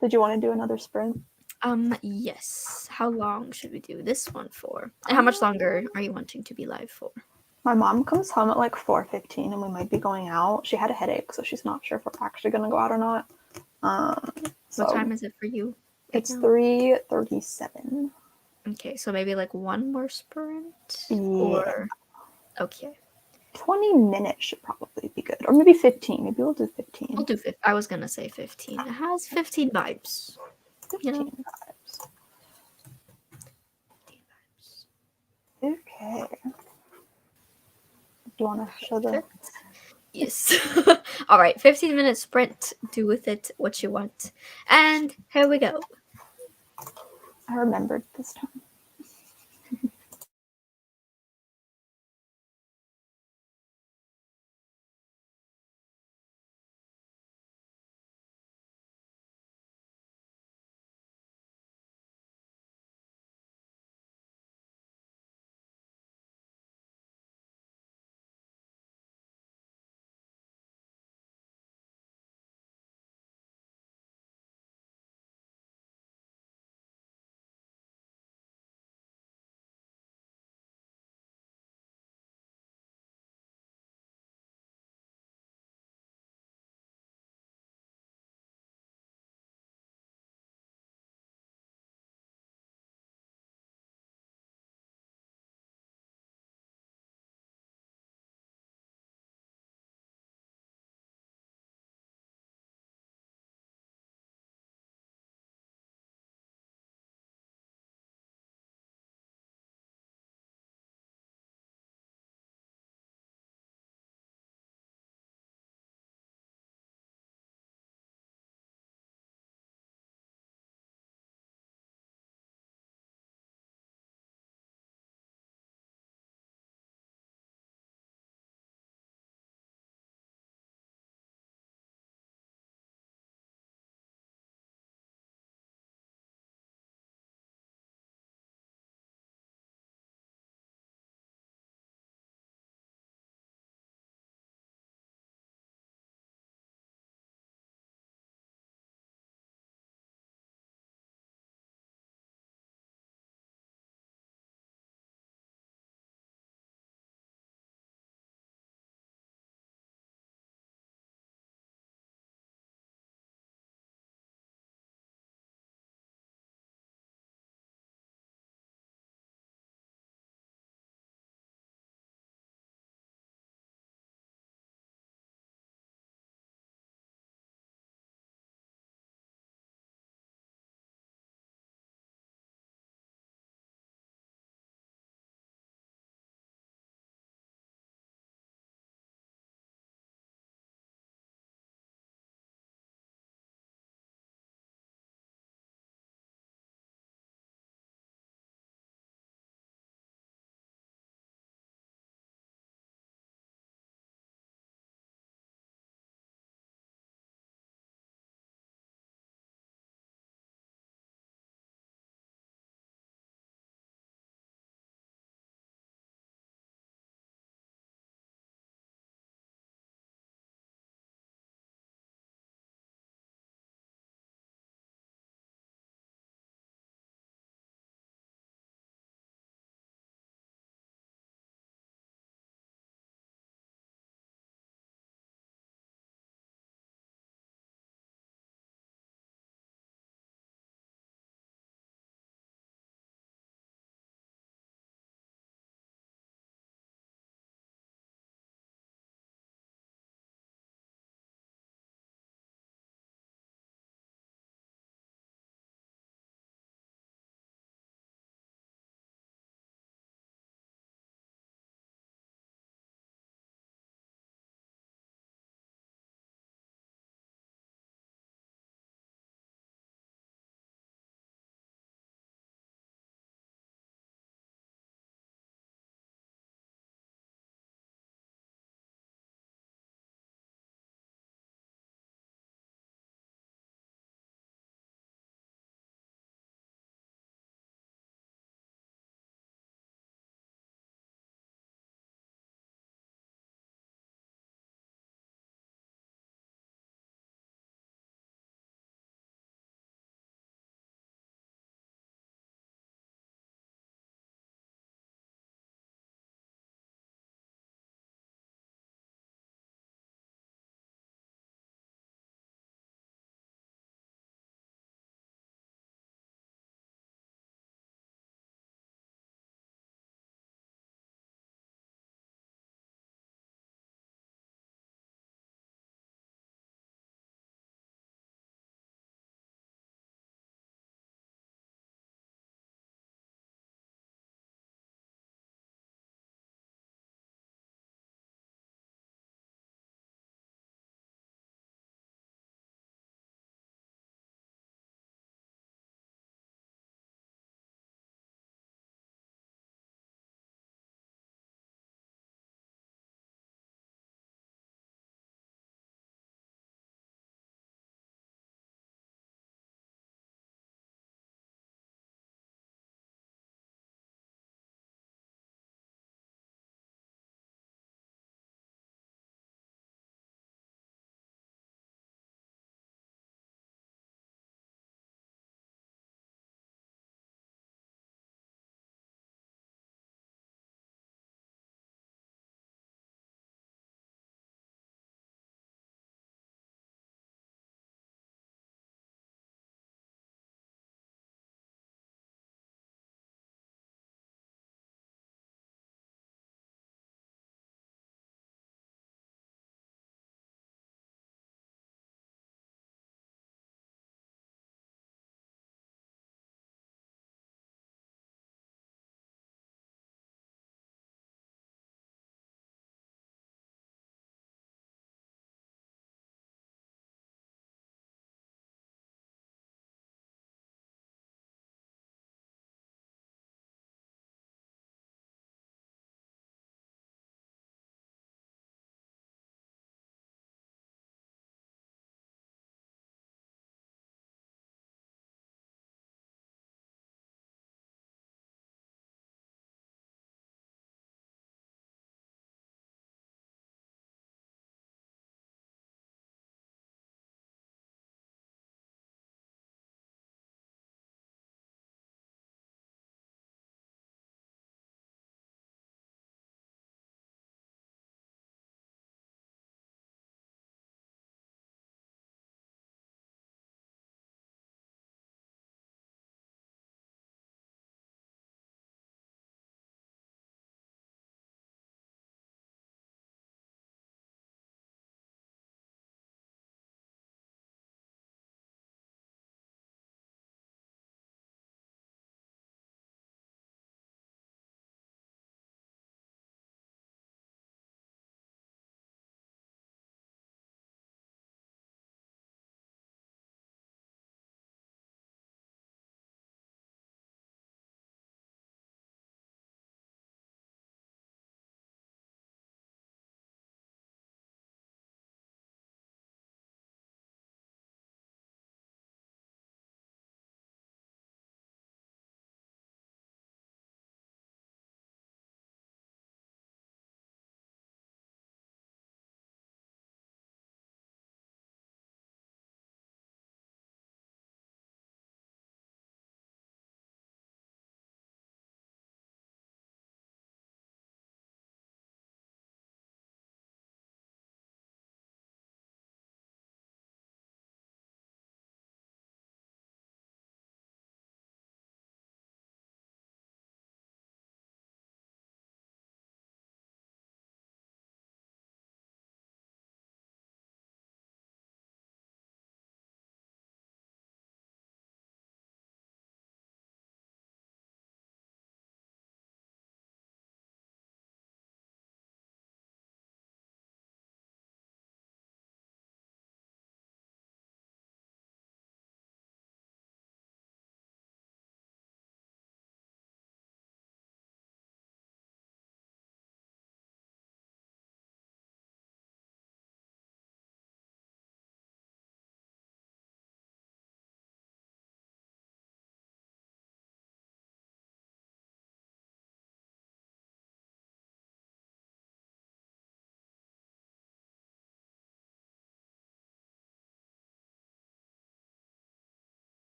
Did you want to do another sprint? Yes. How long should we do this one for? And how much longer are you wanting to be live for? My mom comes home at like 4:15 and we might be going out. She had a headache, so she's not sure if we're actually gonna go out or not. What time is it for you? It's 3:37. Okay, so maybe like one more sprint? Yeah. Or okay. 20 minutes should probably be good. Or maybe 15. Maybe we'll do 15. I'll do 15. I was gonna say 15. It has 15 vibes. 15 You know? vibes. Okay. Do you want to show the... Yes. All right, 15-minute sprint. Do with it what you want. And here we go. I remembered this time.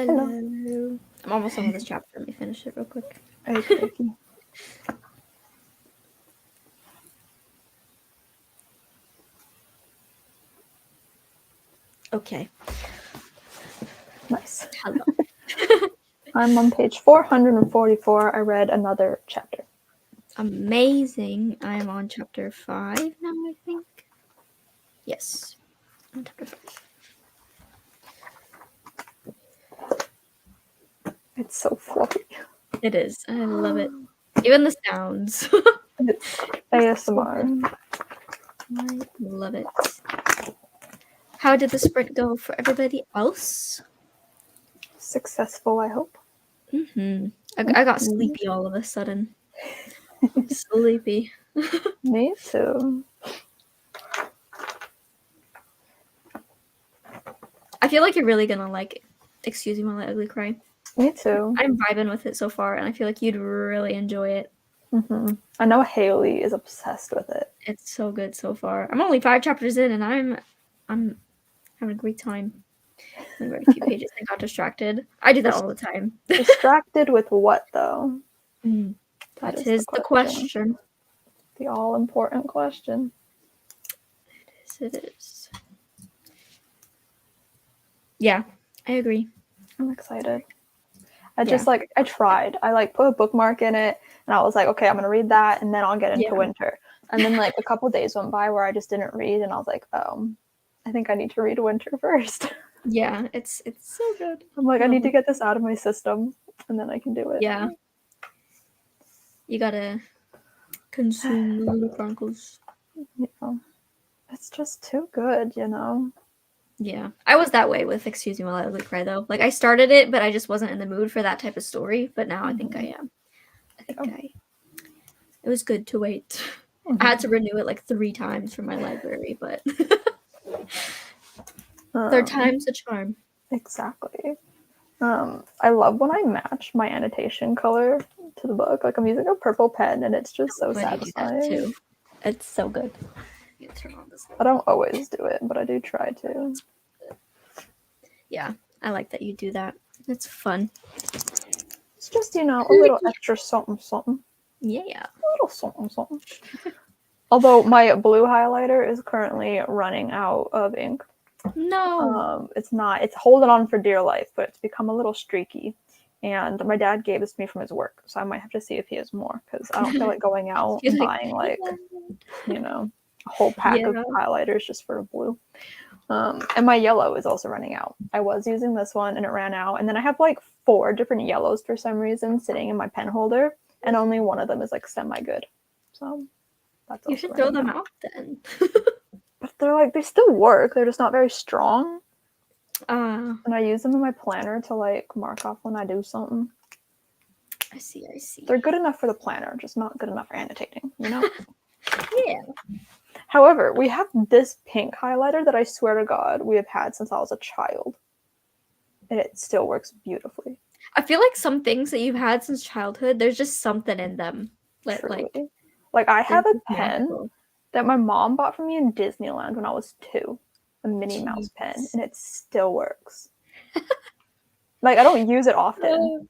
Hello. I'm almost done with this chapter. Let me finish it real quick. Okay. Okay. Nice. Hello. I'm on page 444. I read another chapter. Amazing. I'm on chapter 5 now, I think. Yes. On chapter 5. It's so fluffy. It is. I love it. Even the sounds. It's ASMR. I love it. How did the sprint go for everybody else? Successful, I hope. I got sleepy all of a sudden. Sleepy. Me too. I feel like you're really gonna like Excuse Me While I Ugly Cry. Me too. I'm vibing with it so far, and I feel like you'd really enjoy it. I know Haley is obsessed with it. It's so good so far. I'm only 5 chapters in, and I'm having a great time. I read a few pages and got distracted. I do that all the time. Distracted with what, though? That is the question. The all-important question. It is. Yeah, I agree. I'm excited. I tried. I put a bookmark in it, and I was like, okay, I'm gonna read that, and then I'll get into winter. And then a couple days went by where I just didn't read, and I was like, oh, I think I need to read winter first. Yeah, it's so good. I'm like, I need to get this out of my system, and then I can do it. Yeah. You gotta consume the Little Chronicles. Yeah. It's just too good, you know? Yeah. I was that way with Excuse Me While I Ugly Cry, though. I started it, but I just wasn't in the mood for that type of story. But now I think I am. It was good to wait. I had to renew it 3 times from my library, but third time's a charm. Exactly. I love when I match my annotation color to the book. I'm using a purple pen, and it's just so satisfying. Too. It's so good. Turn on this. I don't always do it, but I do try to. Yeah, I like that you do that. It's fun. It's just, a little extra something. Yeah. A little something. Although my blue highlighter is currently running out of ink. No. It's not. It's holding on for dear life, but it's become a little streaky. And my dad gave this to me from his work, so I might have to see if he has more, because I don't feel like going out and buying a whole pack of highlighters just for blue. And my yellow is also running out. I was using this one and it ran out, and then I have 4 different yellows for some reason sitting in my pen holder, and only one of them is semi good. So that's you should throw them out then. But they still work. They're just not very strong. And I use them in my planner to mark off when I do something. I see. They're good enough for the planner, just not good enough for annotating, Yeah. However, we have this pink highlighter that I swear to God we have had since I was a child. And it still works beautifully. I feel like some things that you've had since childhood, there's just something in them. I have a pen that my mom bought for me in Disneyland when I was 2. A Minnie Mouse pen, and it still works. I don't use it often,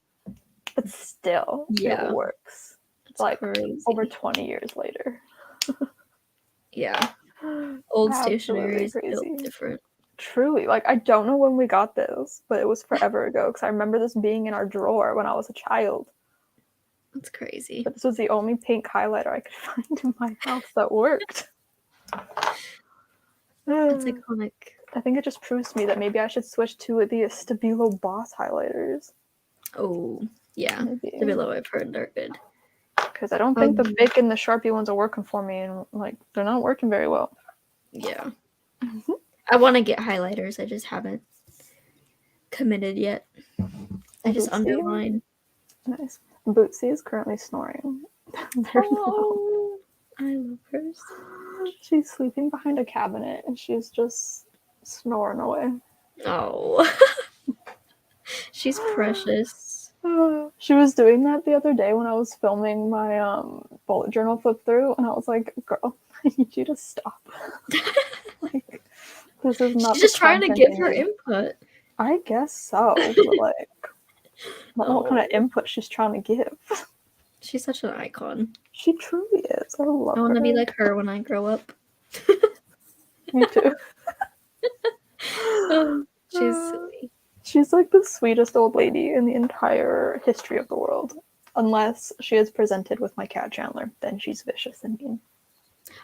but still, it works. It's crazy. Over 20 years later. Yeah. Old stationery is built different. Truly. I don't know when we got this, but it was forever ago, because I remember this being in our drawer when I was a child. That's crazy. But this was the only pink highlighter I could find in my house that worked. That's iconic. I think it just proves to me that maybe I should switch to the Stabilo Boss highlighters. Oh, yeah. Stabilo, I've heard they're good. Because I don't think the Bic and the Sharpie ones are working for me, and they're not working very well. Yeah. I want to get highlighters. I just haven't committed yet. I just underline. Nice. Bootsy is currently snoring. I love her so much. She's sleeping behind a cabinet, and she's just snoring away. Oh. She's precious. She was doing that the other day when I was filming my bullet journal flip through, and I was like, girl, I need you to stop. This is not. She's just trying to give her input. I guess so, but like, I don't know what kind of Oh, input she's trying to give. she's such an icon. She truly is. I love I want to be her. like her when I grow up. Me too. Oh, she's silly. She's like the sweetest old lady in the entire history of the world. Unless she is presented with my cat Chandler, then she's vicious and mean.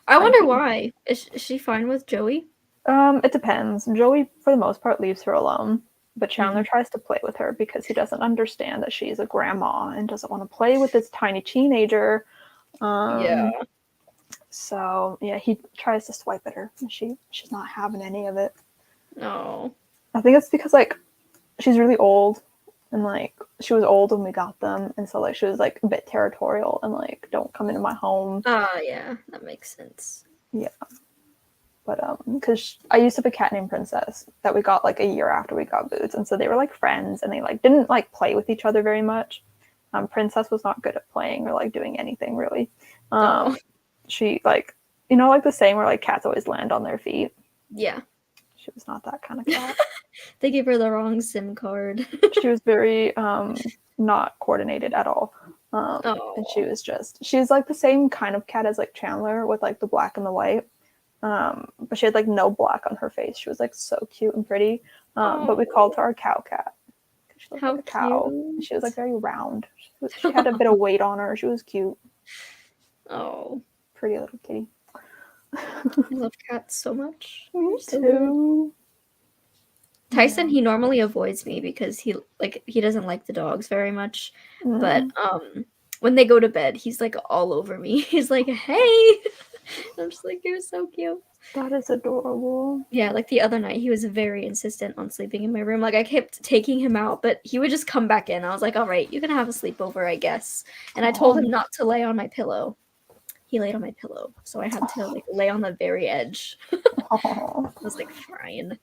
I I wonder hate why. Is she fine with Joey? It depends. Joey, for the most part, leaves her alone, but Chandler Mhm. tries to play with her because he doesn't understand that she's a grandma and doesn't want to play with this tiny teenager. Yeah. So yeah, he tries to swipe at her, and she's not having any of it. No. I think it's because like she's really old, and like she was old when we got them, and so like she was like a bit territorial and like don't come into my home. Yeah, that makes sense. Yeah. But because I used to have a cat named Princess that we got like a year after we got Boots, and so they were like friends, and they like didn't like play with each other very much. Princess was not good at playing or like doing anything really. Oh, She like like the saying where like cats always land on their feet. yeah. She was not that kind of cat. They gave her the wrong SIM card. She was very not coordinated at all. And Oh. she's like the same kind of cat as like Chandler with like the black and the white. But she had like no black on her face. She was like so cute and pretty. But we called her our cow cat because she looked like How a cow. cute. She was like very round. She had a bit of weight on her. She was cute. Oh, Pretty little kitty. I love cats so much. Me They're so good. too. Tyson, Yeah. he normally avoids me because he doesn't like the dogs very much. But Mm, when they go to bed, he's like all over me. He's like, "Hey." I'm just like, "You're so cute." that is adorable. Yeah, like the other night, he was very insistent on sleeping in my room. Like I kept taking him out, but he would just come back in. I was like, "All right, you can have a sleepover, I guess." And I told him Oh, not to lay on my pillow. He laid on my pillow, so I had to like lay on the very edge. oh. I was like, "Fine."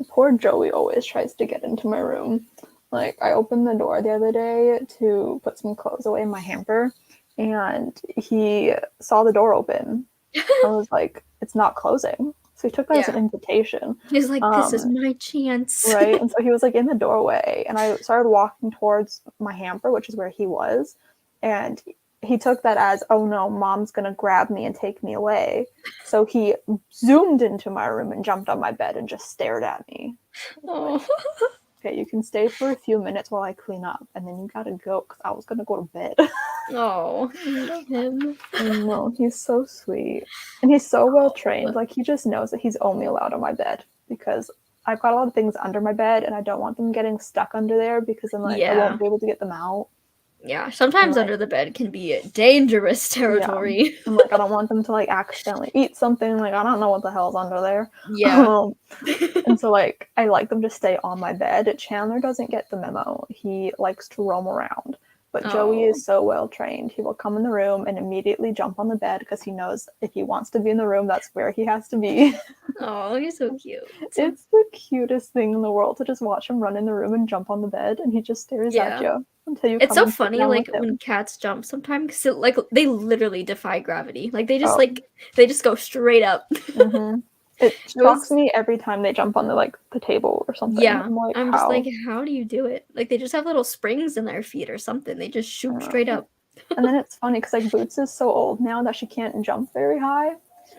Poor Joey always tries to get into my room. Like, I opened the door the other day to put some clothes away in my hamper, and he saw the door open. I was like, it's not closing. So he took that as an Yeah. invitation. He's like, "This is my chance." Right? And so he was like in the doorway, and I started walking towards my hamper, which is where he was. And he took that as, oh no, mom's gonna grab me and take me away. So he zoomed into my room and jumped on my bed and just stared at me. Like, Oh. okay, you can stay for a few minutes while I clean up, and then you gotta go because I was gonna go to bed. Oh, I love him. No, he's so sweet. And he's so well trained. Oh, Like, he just knows that he's only allowed on my bed because I've got a lot of things under my bed and I don't want them getting stuck under there because then, like, I yeah. won't be able to get them out. Yeah. And, Sometimes like, under the bed can be dangerous yeah. territory. And, like, I don't want them to, like, accidentally eat something. Like, I don't know what the hell's under there. Yeah. And so, like, I like them to stay on my bed. Chandler doesn't get the memo. He likes to roam around. But Joey Oh. is so well trained. He will come in the room and immediately jump on the bed because he knows if he wants to be in the room, that's where he has to be. Oh, he's so cute. It's the cutest thing in the world to just watch him run in the room and jump on the bed, and he just stares at Yeah. you until you It's come so and sit funny, down like with when him. cats jump sometimes, 'cause like they literally defy gravity. Oh, They just go straight up. mm-hmm. It It shocks was me every time they jump on the table or something. Yeah. I'm like, I'm just like, how? how do you do it? Like they just have little springs in their feet or something. They just I shoot don't straight know. up. And then it's funny because like Boots is so old now that she can't jump very high.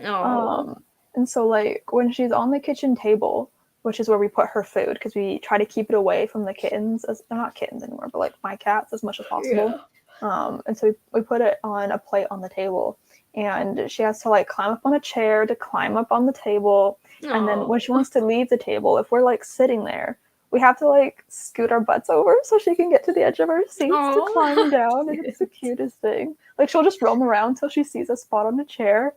Oh. Um, and so like when she's on the kitchen table, which is where we put her food, because we try to keep it away from the kittens, as they're not kittens anymore, but like my cats as much as possible. Yeah. And so we put it on a plate on the table, and she has to like climb up on a chair to climb up on the table. And then when she Oh. wants to leave the table, if we're like sitting there, we have to like scoot our butts over so she can get to the edge of our seats to climb Oh. down. And it's the cutest thing. Like she'll just roam around till she sees a spot on a chair.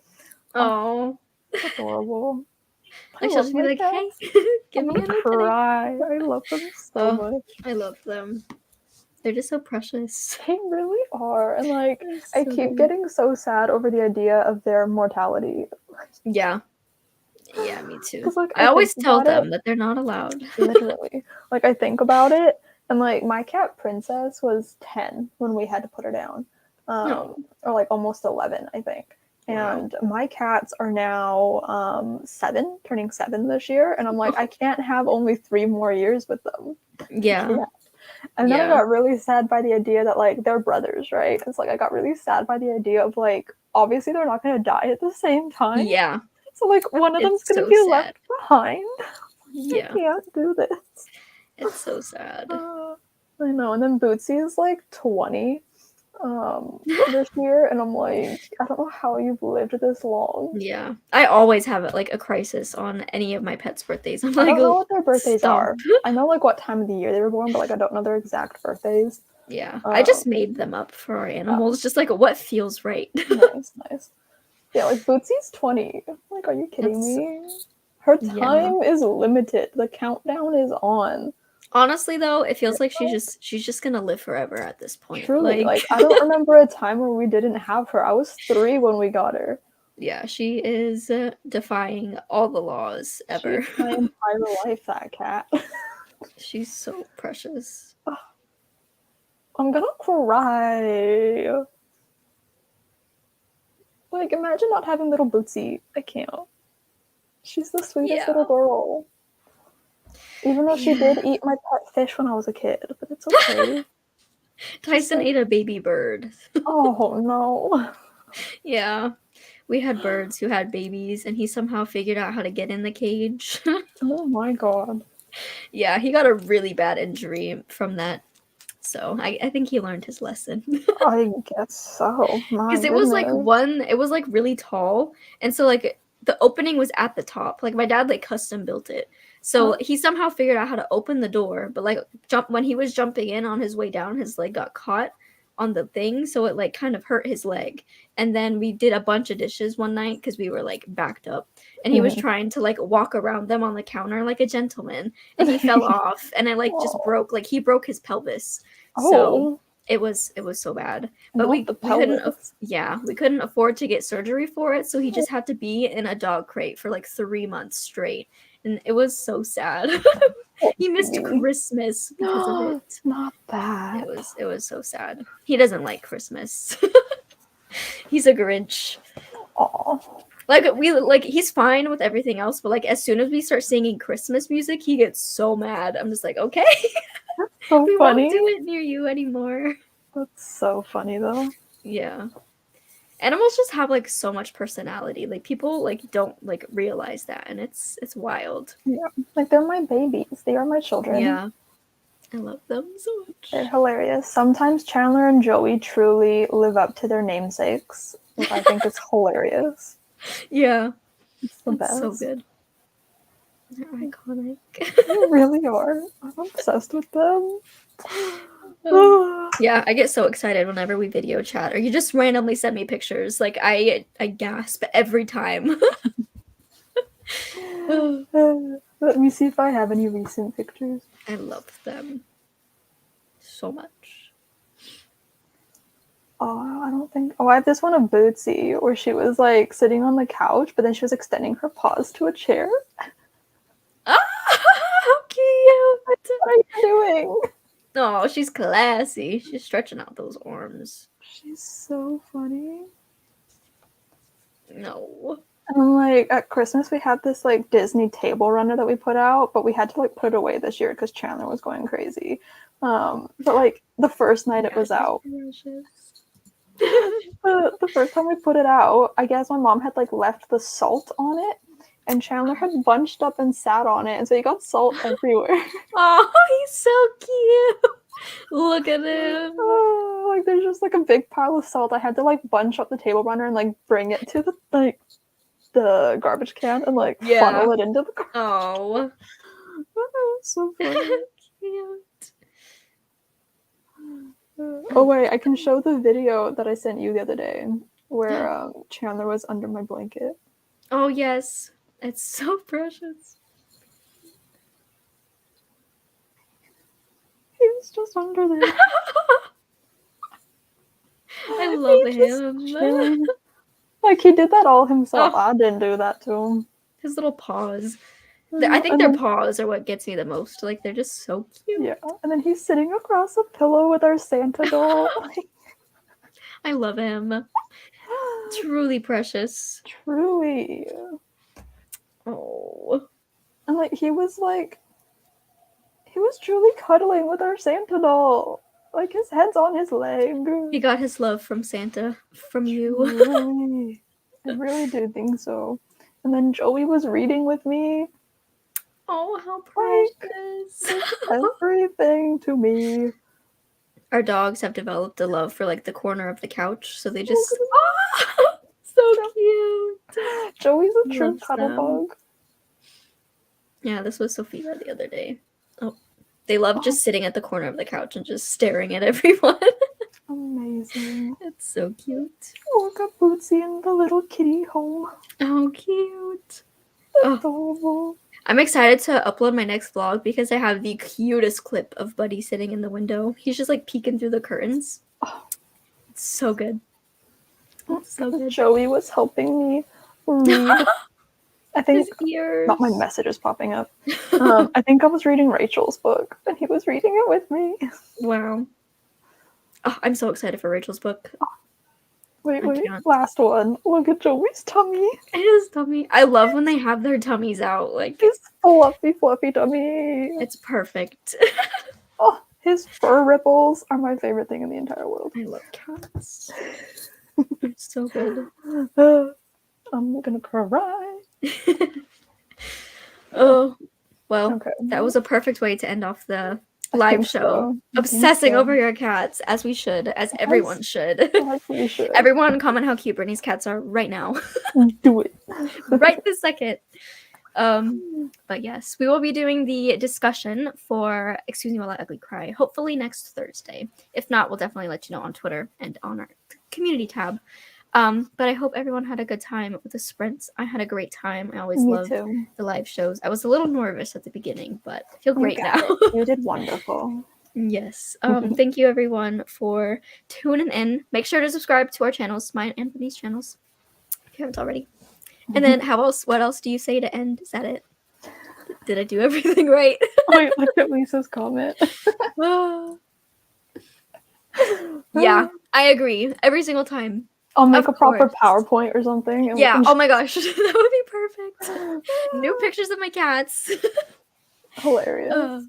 Oh, Oh. adorable. I Like she'll love just be my like, "Hey, cats. give I'm me gonna a new kitty." cry. I love them so Oh, much. I love them. They're just so precious. They really are. And like They're I so keep good. getting so sad over the idea of their mortality. Yeah. Yeah, me too. Because like I I think always tell about it, them that they're not allowed. literally. Like I think about it, and like my cat Princess was 10 when we had to put her down. No. Or like almost 11, I think. And my cats are now 7, turning 7 this year. And I'm like, I can't have only 3 more years with them. Yeah. And then I got really sad by the idea that, like, they're brothers, right? It's like I got really sad by the idea of, like, obviously they're not going to die at the same time. Yeah. So, like, one of them's going to be left behind. Yeah. I can't do this. It's so sad. I know. And then Bootsy is, like, 20 this year. And I'm like, I don't know how you've lived this long. Yeah. I always have, like, a crisis on any of my pets' birthdays. I'm I like, don't know what their birthdays stop. are. I know, like, what time of the year they were born, but, like, I don't know their exact birthdays. Yeah. I just made them up for our animals. Just, like, what feels right. Nice. Yeah, like, Bootsy's 20. Like, are you kidding me? Her time is limited. The countdown is on. Honestly, though, it feels like she's just gonna live forever at this point. Truly, like I don't remember a time where we didn't have her. I was 3 when we got her. Yeah, she is defying all the laws ever. She's my entire life, that cat. She's so precious. I'm gonna cry. Like, imagine not having little Bootsy. I can't. She's the sweetest little girl. Even though she did eat my pet fish when I was a kid, but it's okay. Tyson ate a baby bird. Oh, no. Yeah. We had birds who had babies, and he somehow figured out how to get in the cage. Oh, my God. Yeah, he got a really bad injury from that. So I think he learned his lesson. I guess so. Because it was like really tall, and so like the opening was at the top. Like my dad like custom built it. So he somehow figured out how to open the door, but like when he was jumping in on his way down, his leg got caught on the thing, so it like kind of hurt his leg. And then we did a bunch of dishes one night because we were like backed up, and he was trying to like walk around them on the counter like a gentleman, and he fell off, and it like just broke, like he broke his pelvis. So it was so bad, but we couldn't afford to get surgery for it, so he just had to be in a dog crate for like 3 months straight, and it was so sad. He missed Christmas because of it. Not that. It was so sad. He doesn't like Christmas. He's a Grinch. Oh, like he's fine with everything else, but like as soon as we start singing Christmas music, he gets so mad. I'm just like, okay. So we funny. won't do it near you anymore. That's so funny though. Yeah. Animals just have like so much personality. Like people like don't like realize that, and it's wild. Yeah. Like they're my babies. They are my children. Yeah. I love them so much. They're hilarious. Sometimes Chandler and Joey truly live up to their namesakes, which I think is hilarious. Yeah. It's the best. So good. They're iconic. They really are. I'm obsessed with them. Yeah, I get so excited whenever we video chat, or you just randomly send me pictures. Like I gasp every time. Let me see if I have any recent pictures. I love them so much. Oh, I don't think. Oh, I have this one of Bootsy where she was like sitting on the couch, but then she was extending her paws to a chair. Ah, how cute! What are you doing? Oh, she's classy. She's stretching out those arms. She's so funny. No. And like at Christmas, we had this like Disney table runner that we put out, but we had to like put it away this year because Chandler was going crazy. But like the first night it was out. The first time we put it out, I guess my mom had like left the salt on it, and Chandler had bunched up and sat on it, and so he got salt everywhere. Oh, he's so cute. Look at him. Oh, like there's just like a big pile of salt. I had to like bunch up the table runner and like bring it to the garbage can and like funnel it into the garbage. Oh. So funny. Cute. Oh wait, I can show the video that I sent you the other day where Chandler was under my blanket. Oh yes, it's so precious. He was just under there. I love him. Like he did that all himself. I didn't do that to him. His little paws. I think their paws are what gets me the most. Like they're just so cute. Yeah, and then he's sitting across a pillow with our Santa doll. I love him. Truly precious. Truly. Oh. And he was truly cuddling with our Santa doll. Like his head's on his leg. He got his love from Santa, from you. Truly. I really do think so. And then Joey was reading with me. Oh, how precious. Everything to me. Our dogs have developed a love for the corner of the couch, so they just so cute. Joey's a true Loves cuddle them. bug. Yeah, this was Sophia the other day. Oh, they love just sitting at the corner of the couch and just staring at everyone. Amazing. It's so cute. Oh, got Bootsy in the little kitty home. Oh, cute. Adorable. I'm excited to upload my next vlog because I have the cutest clip of Buddy sitting in the window. He's just peeking through the curtains. Oh. It's so good. It's so good. Joey was helping me read. I think His ears. not my messages popping up. I think I was reading Rachel's book and he was reading it with me. Wow. Oh, I'm so excited for Rachel's book. Wait, last one. Look at Joey's tummy. His tummy. I love when they have their tummies out. His fluffy tummy. It's perfect. Oh, his fur ripples are my favorite thing in the entire world. I love cats. It's so good. I'm gonna cry. Oh, well, Okay. that was a perfect way to end off the live show. So. Obsessing over your cats, as we should, as everyone should. As we should. Everyone comment how cute Brittany's cats are right now. Do it. Right this second. But yes, we will be doing the discussion for Excuse Me While I Ugly Cry, hopefully next Thursday. If not, we'll definitely let you know on Twitter and on our community tab. But I hope everyone had a good time with the sprints. I had a great time. I always love the live shows. I was a little nervous at the beginning, but I feel great now. You did wonderful. Yes. Thank you everyone for tuning in. Make sure to subscribe to our channels, mine and Brittany's channels, if you haven't already. And then what else do you say to end? Is that it? Did I do everything right? Wait, look at Lisa's comment. Yeah, I agree. Every single time. I'll make a proper PowerPoint or something. Yeah, oh my gosh. That would be perfect. New pictures of my cats. Hilarious.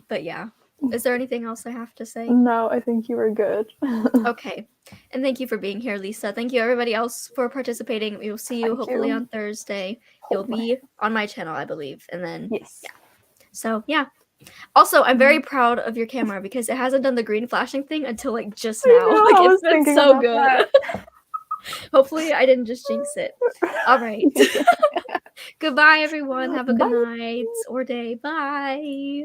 But yeah. Is there anything else I have to say? No, I think you were good. Okay. And thank you for being here, Lisa. Thank you everybody else for participating. We will see you hopefully on Thursday. You'll be on my channel, I believe. And then yes. Yeah. So yeah. Also, I'm very proud of your camera because it hasn't done the green flashing thing until just now. It's been so good. Hopefully I didn't just jinx it. All right. Goodbye, everyone. Have a good night or day. Bye.